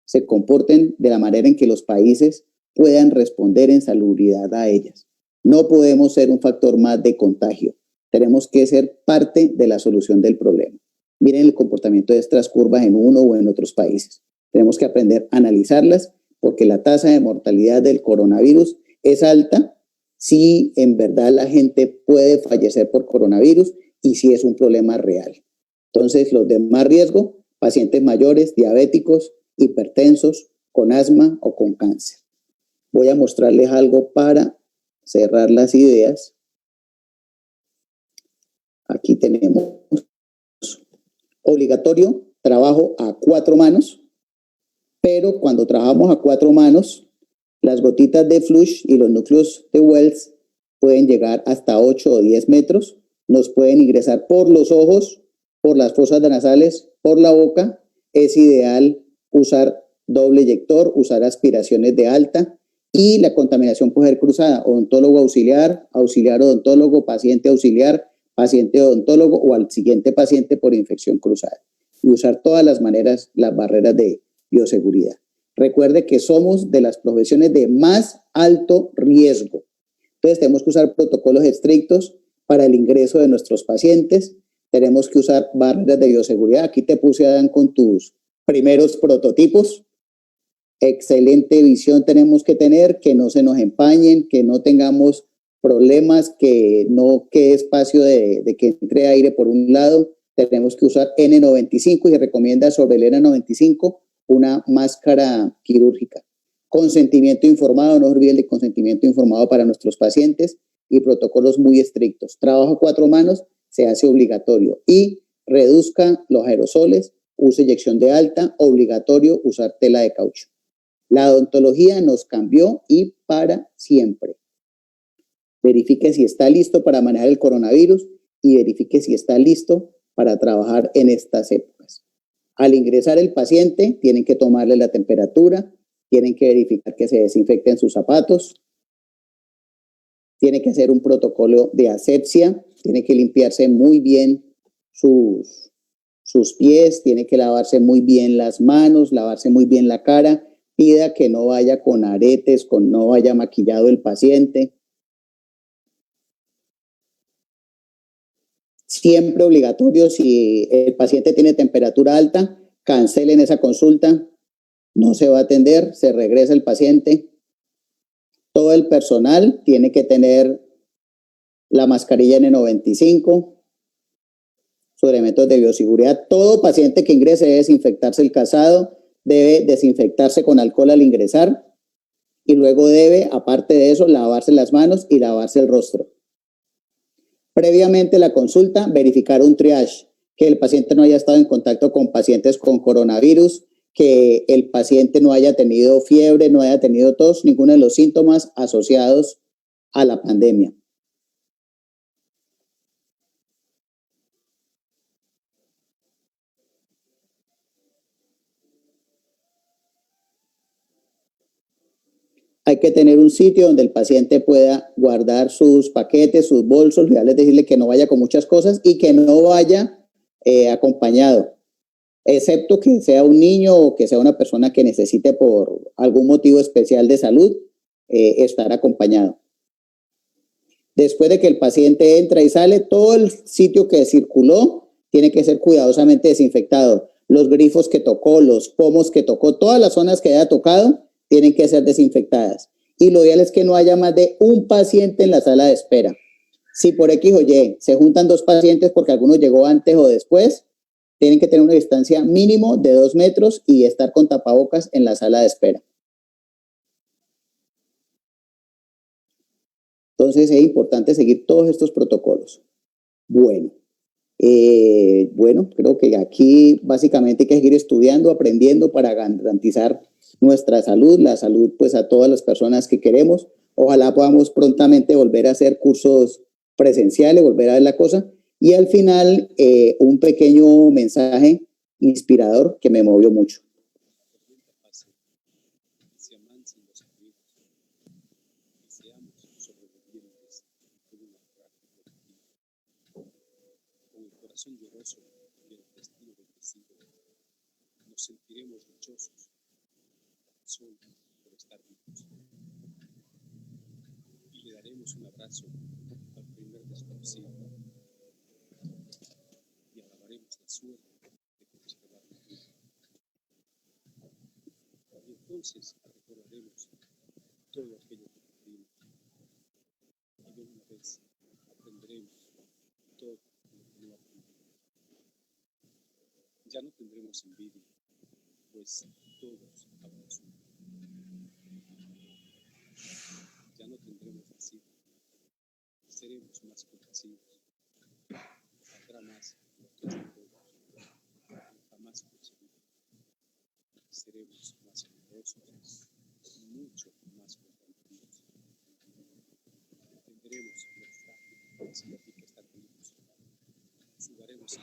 se comporten de la manera en que los países puedan responder en salubridad a ellas. No podemos ser un factor más de contagio. Tenemos que ser parte de la solución del problema. Miren el comportamiento de estas curvas en uno o en otros países. Tenemos que aprender a analizarlas porque la tasa de mortalidad del coronavirus es alta si en verdad la gente puede fallecer por coronavirus y si es un problema real. Entonces, los de más riesgo, pacientes mayores, diabéticos, hipertensos, con asma o con cáncer. Voy a mostrarles algo para cerrar las ideas. Aquí tenemos obligatorio trabajo a 4 manos. Pero cuando trabajamos a 4 manos, las gotitas de flush y los núcleos de Wells pueden llegar hasta 8 o 10 metros. Nos pueden ingresar por los ojos, por las fosas nasales, por la boca. Es ideal usar doble eyector, usar aspiraciones de alta y la contaminación puede ser cruzada. Odontólogo auxiliar, auxiliar odontólogo, paciente auxiliar, paciente odontólogo o al siguiente paciente por infección cruzada. Y usar todas las maneras, las barreras de bioseguridad. Recuerde que somos de las profesiones de más alto riesgo. Entonces tenemos que usar protocolos estrictos para el ingreso de nuestros pacientes. tenemos que usar barreras de bioseguridad. Aquí te puse, Adán, con tus primeros prototipos. Excelente visión tenemos que tener, que no se nos empañen, que no tengamos problemas, que no quede espacio de que entre aire por un lado. Tenemos que usar N95 y se recomienda sobre el N95 una máscara quirúrgica. Consentimiento informado, no olviden de consentimiento informado para nuestros pacientes y protocolos muy estrictos. Trabajo a 4 manos se hace obligatorio y reduzca los aerosoles, use inyección de alta, obligatorio usar tela de caucho. La odontología nos cambió y para siempre. Verifique si está listo para manejar el coronavirus y verifique si está listo para trabajar en estas épocas. Al ingresar el paciente, tienen que tomarle la temperatura, tienen que verificar que se desinfecten sus zapatos, tiene que hacer un protocolo de asepsia, tiene que limpiarse muy bien sus pies, tiene que lavarse muy bien las manos, lavarse muy bien la cara, pida que no vaya con aretes, no vaya maquillado el paciente. Siempre obligatorio, si el paciente tiene temperatura alta, cancelen esa consulta, no se va a atender, se regresa el paciente. Todo el personal tiene que tener la mascarilla N95, sus elementos de bioseguridad. Todo paciente que ingrese debe desinfectarse el calzado, debe desinfectarse con alcohol al ingresar y luego debe, aparte de eso, lavarse las manos y lavarse el rostro. Previamente la consulta, verificar un triage, que el paciente no haya estado en contacto con pacientes con coronavirus, que el paciente no haya tenido fiebre, no haya tenido tos, ninguno de los síntomas asociados a la pandemia. Hay que tener un sitio donde el paciente pueda guardar sus paquetes, sus bolsos, decirle que no vaya con muchas cosas y que no vaya acompañado, excepto que sea un niño o que sea una persona que necesite por algún motivo especial de salud estar acompañado. Después de que el paciente entra y sale, todo el sitio que circuló tiene que ser cuidadosamente desinfectado. Los grifos que tocó, los pomos que tocó, todas las zonas que haya tocado tienen que ser desinfectadas. Y lo ideal es que no haya más de un paciente en la sala de espera. Si por X o Y se juntan 2 pacientes porque alguno llegó antes o después, tienen que tener una distancia mínimo de 2 metros y estar con tapabocas en la sala de espera. Entonces es importante seguir todos estos protocolos. Bueno, creo que aquí básicamente hay que seguir estudiando, aprendiendo para garantizar nuestra salud, la salud pues a todas las personas que queremos. Ojalá podamos prontamente volver a hacer cursos presenciales, volver a ver la cosa. Y al final, un pequeño mensaje inspirador que me movió mucho. Lloroso y el destino bendecido, nos sentiremos dichosos solo por estar vivos. Y le daremos un abrazo al primer desconocido y alabaremos la suerte de conservarlo vivo. Y entonces recordaremos todo aquello que vivimos y de una vez aprenderemos todo lo que no aprendimos. Ya no tendremos envidia, pues todos habremos uno. Ya no tendremos vacío, seremos más compasivos. Habrá más lo que jamás conseguimos. Seremos más amorosos, mucho más comprensivos. Entenderemos lo frágil significa estar vivos. Sudaremos a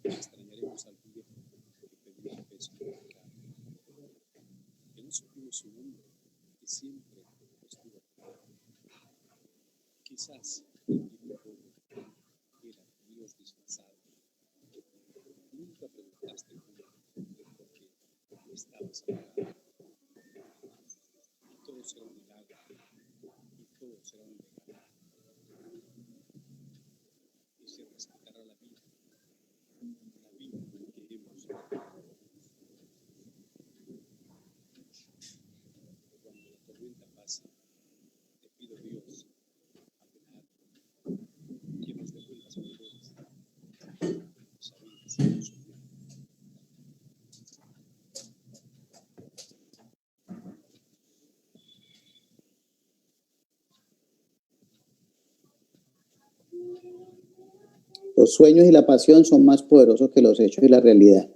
extrañaremos al viejo que pedía un beso en la cara, que no supimos su nombre, que siempre estuvo conmigo. Quizás el viejo pobre era Dios disfrazado. Nunca preguntaste por qué estabas apagado. Todo será un milagro y todo será un vida que hemos cuando la tormenta pasa, te pido Dios, apelar, que nos devuelvas mejores, sabiendo que somos humanos. Los sueños y la pasión son más poderosos que los hechos y la realidad.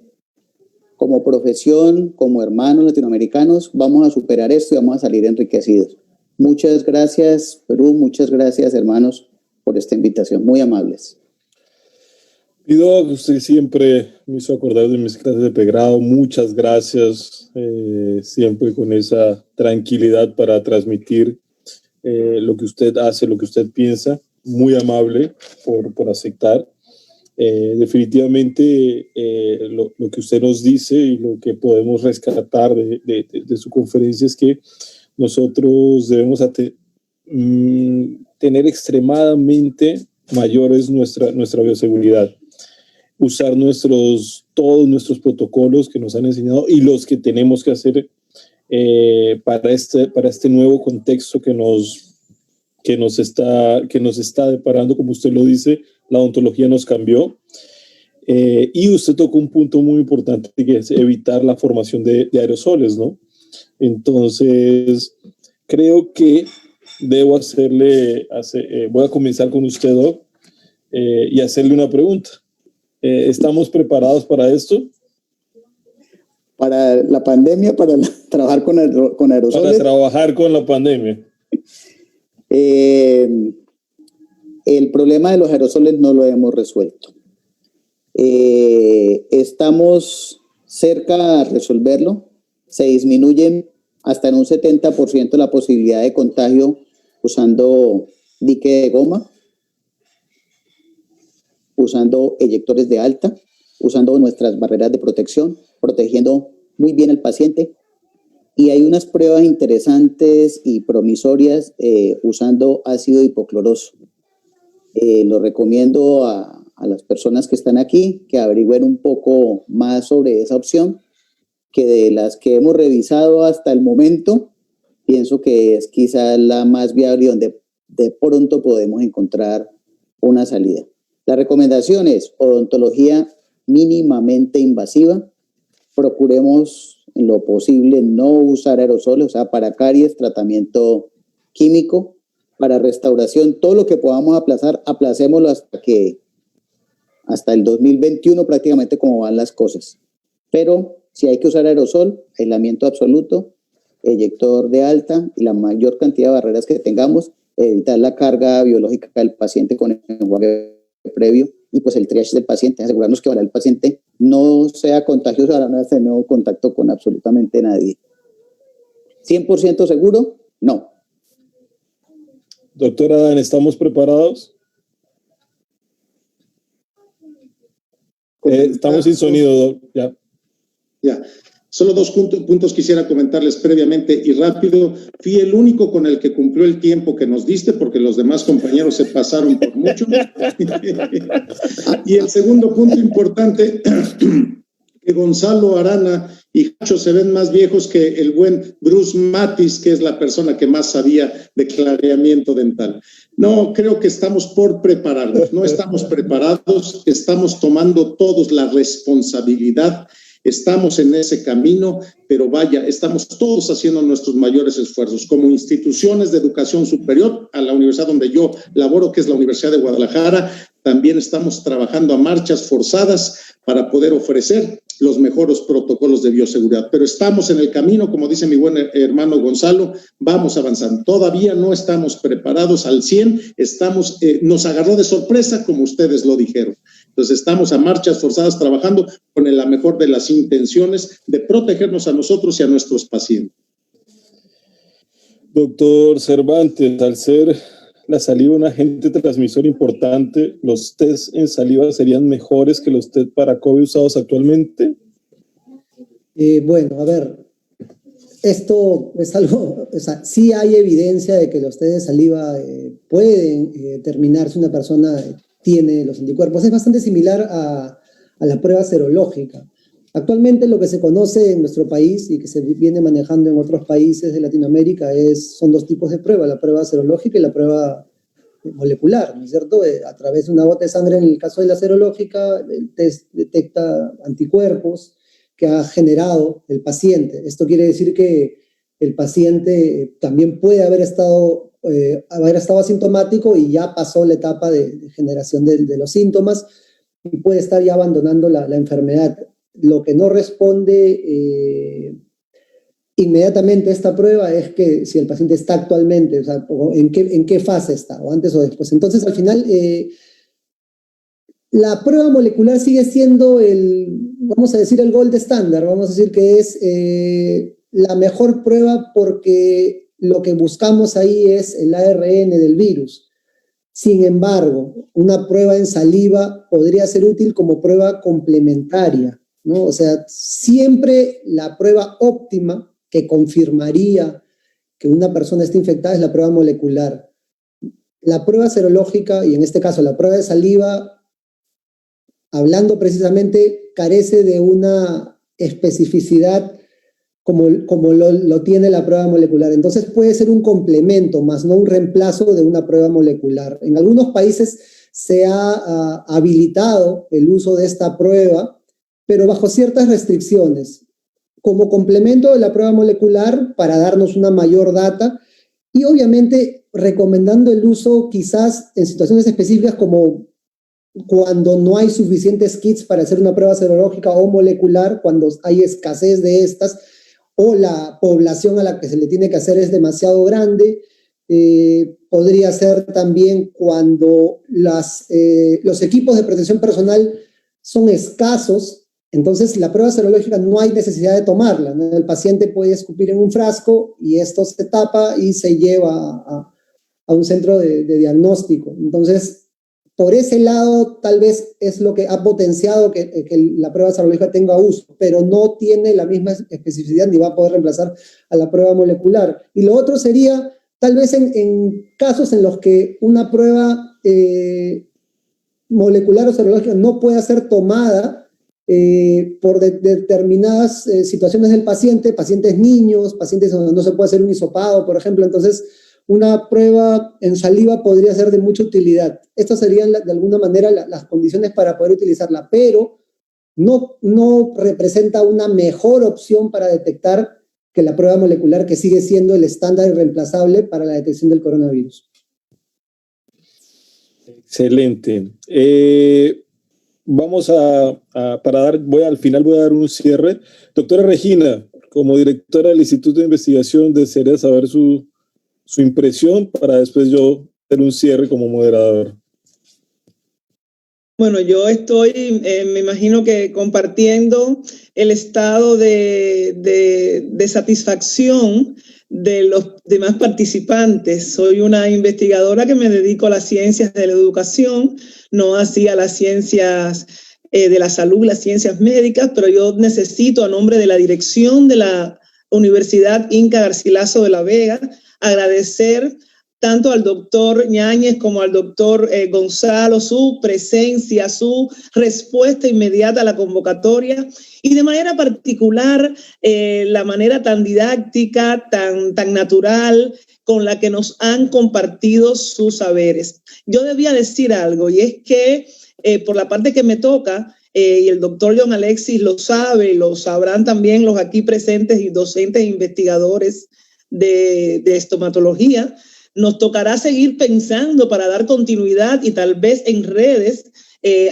Como profesión, como hermanos latinoamericanos, vamos a superar esto y vamos a salir enriquecidos. Muchas gracias, Perú. Muchas gracias, hermanos, por esta invitación. Muy amables. Pido que usted siempre me hizo acordar de mis clases de pregrado. Muchas gracias, siempre con esa tranquilidad para transmitir lo que usted hace, lo que usted piensa. Muy amable por aceptar. Definitivamente lo que usted nos dice y lo que podemos rescatar de su conferencia es que nosotros debemos tener extremadamente mayores nuestra bioseguridad, usar todos nuestros protocolos que nos han enseñado y los que tenemos que hacer para este nuevo contexto que nos está deparando. Como usted lo dice, la odontología nos cambió, y usted tocó un punto muy importante, que es evitar la formación de aerosoles, ¿no? Entonces, creo que debo voy a comenzar con usted, Doc, y hacerle una pregunta. ¿Estamos preparados para esto? Para la pandemia, para trabajar con aerosoles. Para trabajar con la pandemia. El problema de los aerosoles no lo hemos resuelto. Estamos cerca a resolverlo. Se disminuye hasta en un 70% la posibilidad de contagio usando dique de goma, usando eyectores de alta, usando nuestras barreras de protección, protegiendo muy bien al paciente. Y hay unas pruebas interesantes y promisorias usando ácido hipocloroso. Lo recomiendo a las personas que están aquí que averigüen un poco más sobre esa opción, que de las que hemos revisado hasta el momento, pienso que es quizá la más viable y donde de pronto podemos encontrar una salida. La recomendación es odontología mínimamente invasiva. Procuremos en lo posible no usar aerosoles, o sea, para caries, tratamiento químico, para restauración, todo lo que podamos aplazar, aplacémoslo hasta el 2021 prácticamente, como van las cosas. Pero si hay que usar aerosol, aislamiento absoluto, eyector de alta y la mayor cantidad de barreras que tengamos, evitar la carga biológica del paciente con el enjuague previo y pues el triage del paciente, asegurarnos que el paciente no sea contagioso para no tener nuevo contacto con absolutamente nadie. ¿100% seguro? No. Doctora Dan, ¿estamos preparados? Estamos sin sonido, Doc. Ya. Solo dos puntos quisiera comentarles previamente y rápido. Fui el único con el que cumplió el tiempo que nos diste, porque los demás compañeros se pasaron por mucho. Y el segundo punto importante, que Gonzalo Arana y Hacho se ven más viejos que el buen Bruce Matis, que es la persona que más sabía de clareamiento dental. No, creo que estamos por prepararnos. No estamos preparados, estamos tomando todos la responsabilidad. Estamos en ese camino, pero vaya, estamos todos haciendo nuestros mayores esfuerzos. Como instituciones de educación superior, a la universidad donde yo laboro, que es la Universidad de Guadalajara, también estamos trabajando a marchas forzadas para poder ofrecer los mejores protocolos de bioseguridad. Pero estamos en el camino, como dice mi buen hermano Gonzalo, vamos avanzando. Todavía no estamos preparados al 100, nos agarró de sorpresa, como ustedes lo dijeron. Entonces estamos a marchas forzadas trabajando con la mejor de las intenciones de protegernos a nosotros y a nuestros pacientes. Doctor Cervantes, al ser la saliva un agente transmisor importante, ¿los test en saliva serían mejores que los test para COVID usados actualmente? Bueno, a ver, esto es algo, o sea, sí hay evidencia de que los test de saliva pueden determinar si una persona tiene los anticuerpos. Es bastante similar a la prueba serológica. Actualmente lo que se conoce en nuestro país y que se viene manejando en otros países de Latinoamérica son dos tipos de prueba, la prueba serológica y la prueba molecular, ¿no es cierto? A través de una gota de sangre, en el caso de la serológica, el test detecta anticuerpos que ha generado el paciente. Esto quiere decir que el paciente también puede haber estado asintomático y ya pasó la etapa de generación de los síntomas y puede estar ya abandonando la enfermedad. Lo que no responde inmediatamente a esta prueba es que si el paciente está actualmente, o sea, en qué fase está, o antes o después. Entonces, al final, la prueba molecular sigue siendo vamos a decir, el gold standard, vamos a decir que es la mejor prueba porque lo que buscamos ahí es el ARN del virus. Sin embargo, una prueba en saliva podría ser útil como prueba complementaria, ¿no? O sea, siempre la prueba óptima que confirmaría que una persona está infectada es la prueba molecular. La prueba serológica, y en este caso la prueba de saliva, hablando precisamente, carece de una especificidad como lo tiene la prueba molecular. Entonces puede ser un complemento, más no un reemplazo de una prueba molecular. En algunos países se ha habilitado el uso de esta prueba, pero bajo ciertas restricciones, como complemento de la prueba molecular para darnos una mayor data y obviamente recomendando el uso quizás en situaciones específicas como cuando no hay suficientes kits para hacer una prueba serológica o molecular, cuando hay escasez de estas, o la población a la que se le tiene que hacer es demasiado grande. Podría ser también cuando los equipos de protección personal son escasos, entonces la prueba serológica no hay necesidad de tomarla, ¿no? El paciente puede escupir en un frasco y esto se tapa y se lleva a un centro de diagnóstico. Entonces, por ese lado, tal vez es lo que ha potenciado que la prueba serológica tenga uso, pero no tiene la misma especificidad ni va a poder reemplazar a la prueba molecular. Y lo otro sería, tal vez en casos en los que una prueba molecular o serológica no pueda ser tomada por determinadas situaciones del paciente, pacientes niños, pacientes donde no se puede hacer un hisopado, por ejemplo. Entonces, una prueba en saliva podría ser de mucha utilidad. Estas serían de alguna manera las condiciones para poder utilizarla, pero no representa una mejor opción para detectar que la prueba molecular, que sigue siendo el estándar irreemplazable para la detección del coronavirus. Excelente. Vamos al final voy a dar un cierre. Doctora Regina, como directora del Instituto de Investigación, desearía saber su impresión para después yo hacer un cierre como moderador. Bueno, yo estoy, me imagino que compartiendo el estado de satisfacción de los demás participantes. Soy una investigadora que me dedico a las ciencias de la educación, no así a las ciencias de la salud, las ciencias médicas, pero yo necesito, a nombre de la dirección de la Universidad Inca Garcilaso de la Vega, agradecer tanto al doctor Ñáñez como al doctor Gonzalo su presencia, su respuesta inmediata a la convocatoria y de manera particular la manera tan didáctica, tan natural con la que nos han compartido sus saberes. Yo debía decir algo y es que por la parte que me toca, y el doctor John Alexis lo sabe, lo sabrán también los aquí presentes y docentes e investigadores de estomatología, nos tocará seguir pensando para dar continuidad y tal vez en redes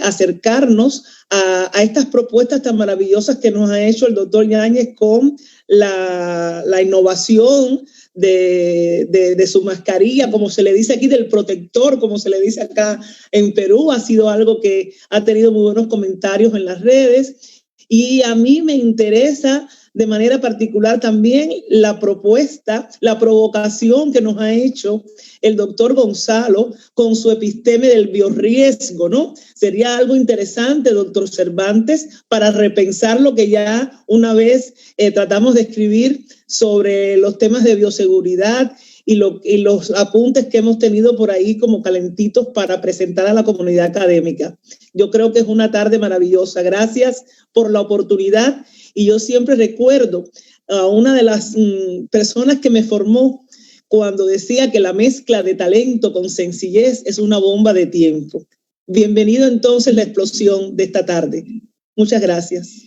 acercarnos a estas propuestas tan maravillosas que nos ha hecho el doctor Ñáñez con la innovación de su mascarilla, como se le dice aquí, del protector, como se le dice acá en Perú. Ha sido algo que ha tenido muy buenos comentarios en las redes y a mí me interesa de manera particular también la propuesta, la provocación que nos ha hecho el doctor Gonzalo con su episteme del biorriesgo, ¿no? Sería algo interesante, doctor Cervantes, para repensar lo que ya una vez tratamos de escribir sobre los temas de bioseguridad y los apuntes que hemos tenido por ahí como calentitos para presentar a la comunidad académica. Yo creo que es una tarde maravillosa. Gracias por la oportunidad, y yo siempre recuerdo a una de las personas que me formó cuando decía que la mezcla de talento con sencillez es una bomba de tiempo. Bienvenido entonces la explosión de esta tarde. Muchas gracias.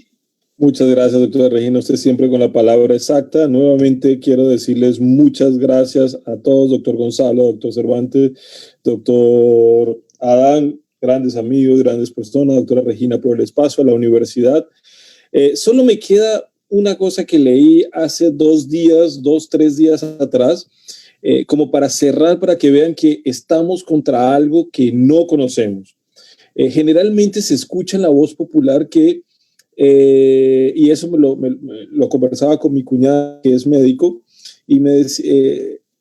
Muchas gracias, doctora Regina. Usted siempre con la palabra exacta. Nuevamente quiero decirles muchas gracias a todos, doctor Gonzalo, doctor Cervantes, doctor Adán, grandes amigos, grandes personas, doctora Regina, por el espacio, a la universidad. Solo me queda una cosa que leí hace 3 días atrás, como para cerrar, para que vean que estamos contra algo que no conocemos. Generalmente se escucha en la voz popular que, y eso lo conversaba con mi cuñada, que es médico, y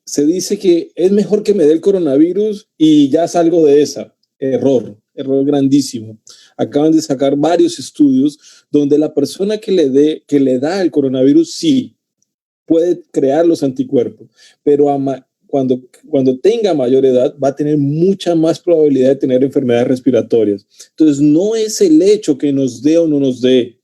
se dice que es mejor que me dé el coronavirus y ya salgo de esa. Error grandísimo. Acaban de sacar varios estudios donde la persona que le da el coronavirus sí puede crear los anticuerpos, pero cuando tenga mayor edad va a tener mucha más probabilidad de tener enfermedades respiratorias. Entonces no es el hecho que nos dé o no nos dé.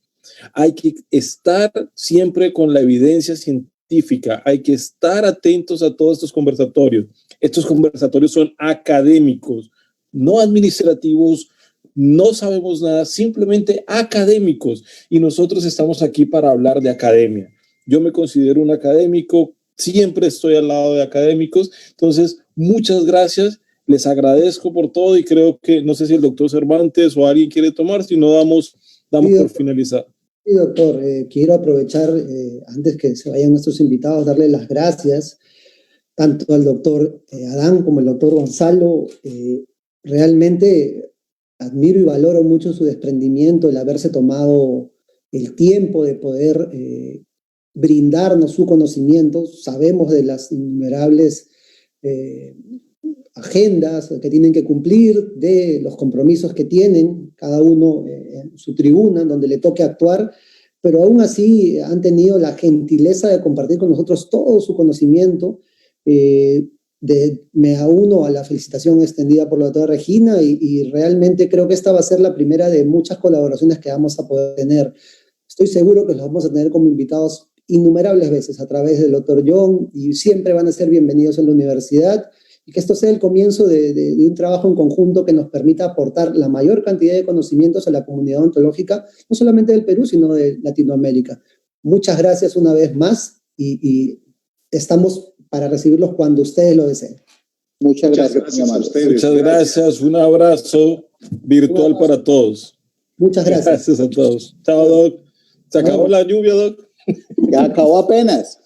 Hay que estar siempre con la evidencia científica, hay que estar atentos a todos estos conversatorios. Estos conversatorios son académicos, no administrativos, no sabemos nada, simplemente académicos, y nosotros estamos aquí para hablar de academia. Yo me considero un académico, siempre estoy al lado de académicos, entonces muchas gracias, les agradezco por todo, y creo que, no sé si el doctor Cervantes o alguien quiere tomar, si no damos por finalizar. Sí, doctor, quiero aprovechar, antes que se vayan nuestros invitados, darle las gracias tanto al doctor Adán como al doctor Gonzalo. Realmente admiro y valoro mucho su desprendimiento, el haberse tomado el tiempo de poder brindarnos su conocimiento. Sabemos de las innumerables agendas que tienen que cumplir, de los compromisos que tienen cada uno en su tribuna, en donde le toque actuar, pero aún así han tenido la gentileza de compartir con nosotros todo su conocimiento. Me uno a la felicitación extendida por la doctora Regina, y realmente creo que esta va a ser la primera de muchas colaboraciones que vamos a poder tener. Estoy seguro que los vamos a tener como invitados innumerables veces a través del doctor John, y siempre van a ser bienvenidos en la universidad, y que esto sea el comienzo de un trabajo en conjunto que nos permita aportar la mayor cantidad de conocimientos a la comunidad odontológica, no solamente del Perú, sino de Latinoamérica. Muchas gracias una vez más, y estamos para recibirlos cuando ustedes lo deseen. Muchas gracias a ustedes. Muchas gracias. Un abrazo virtual para todos. Muchas gracias. Gracias a todos. Chao, Doc. ¿Se acabó la lluvia, Doc? Ya acabó apenas.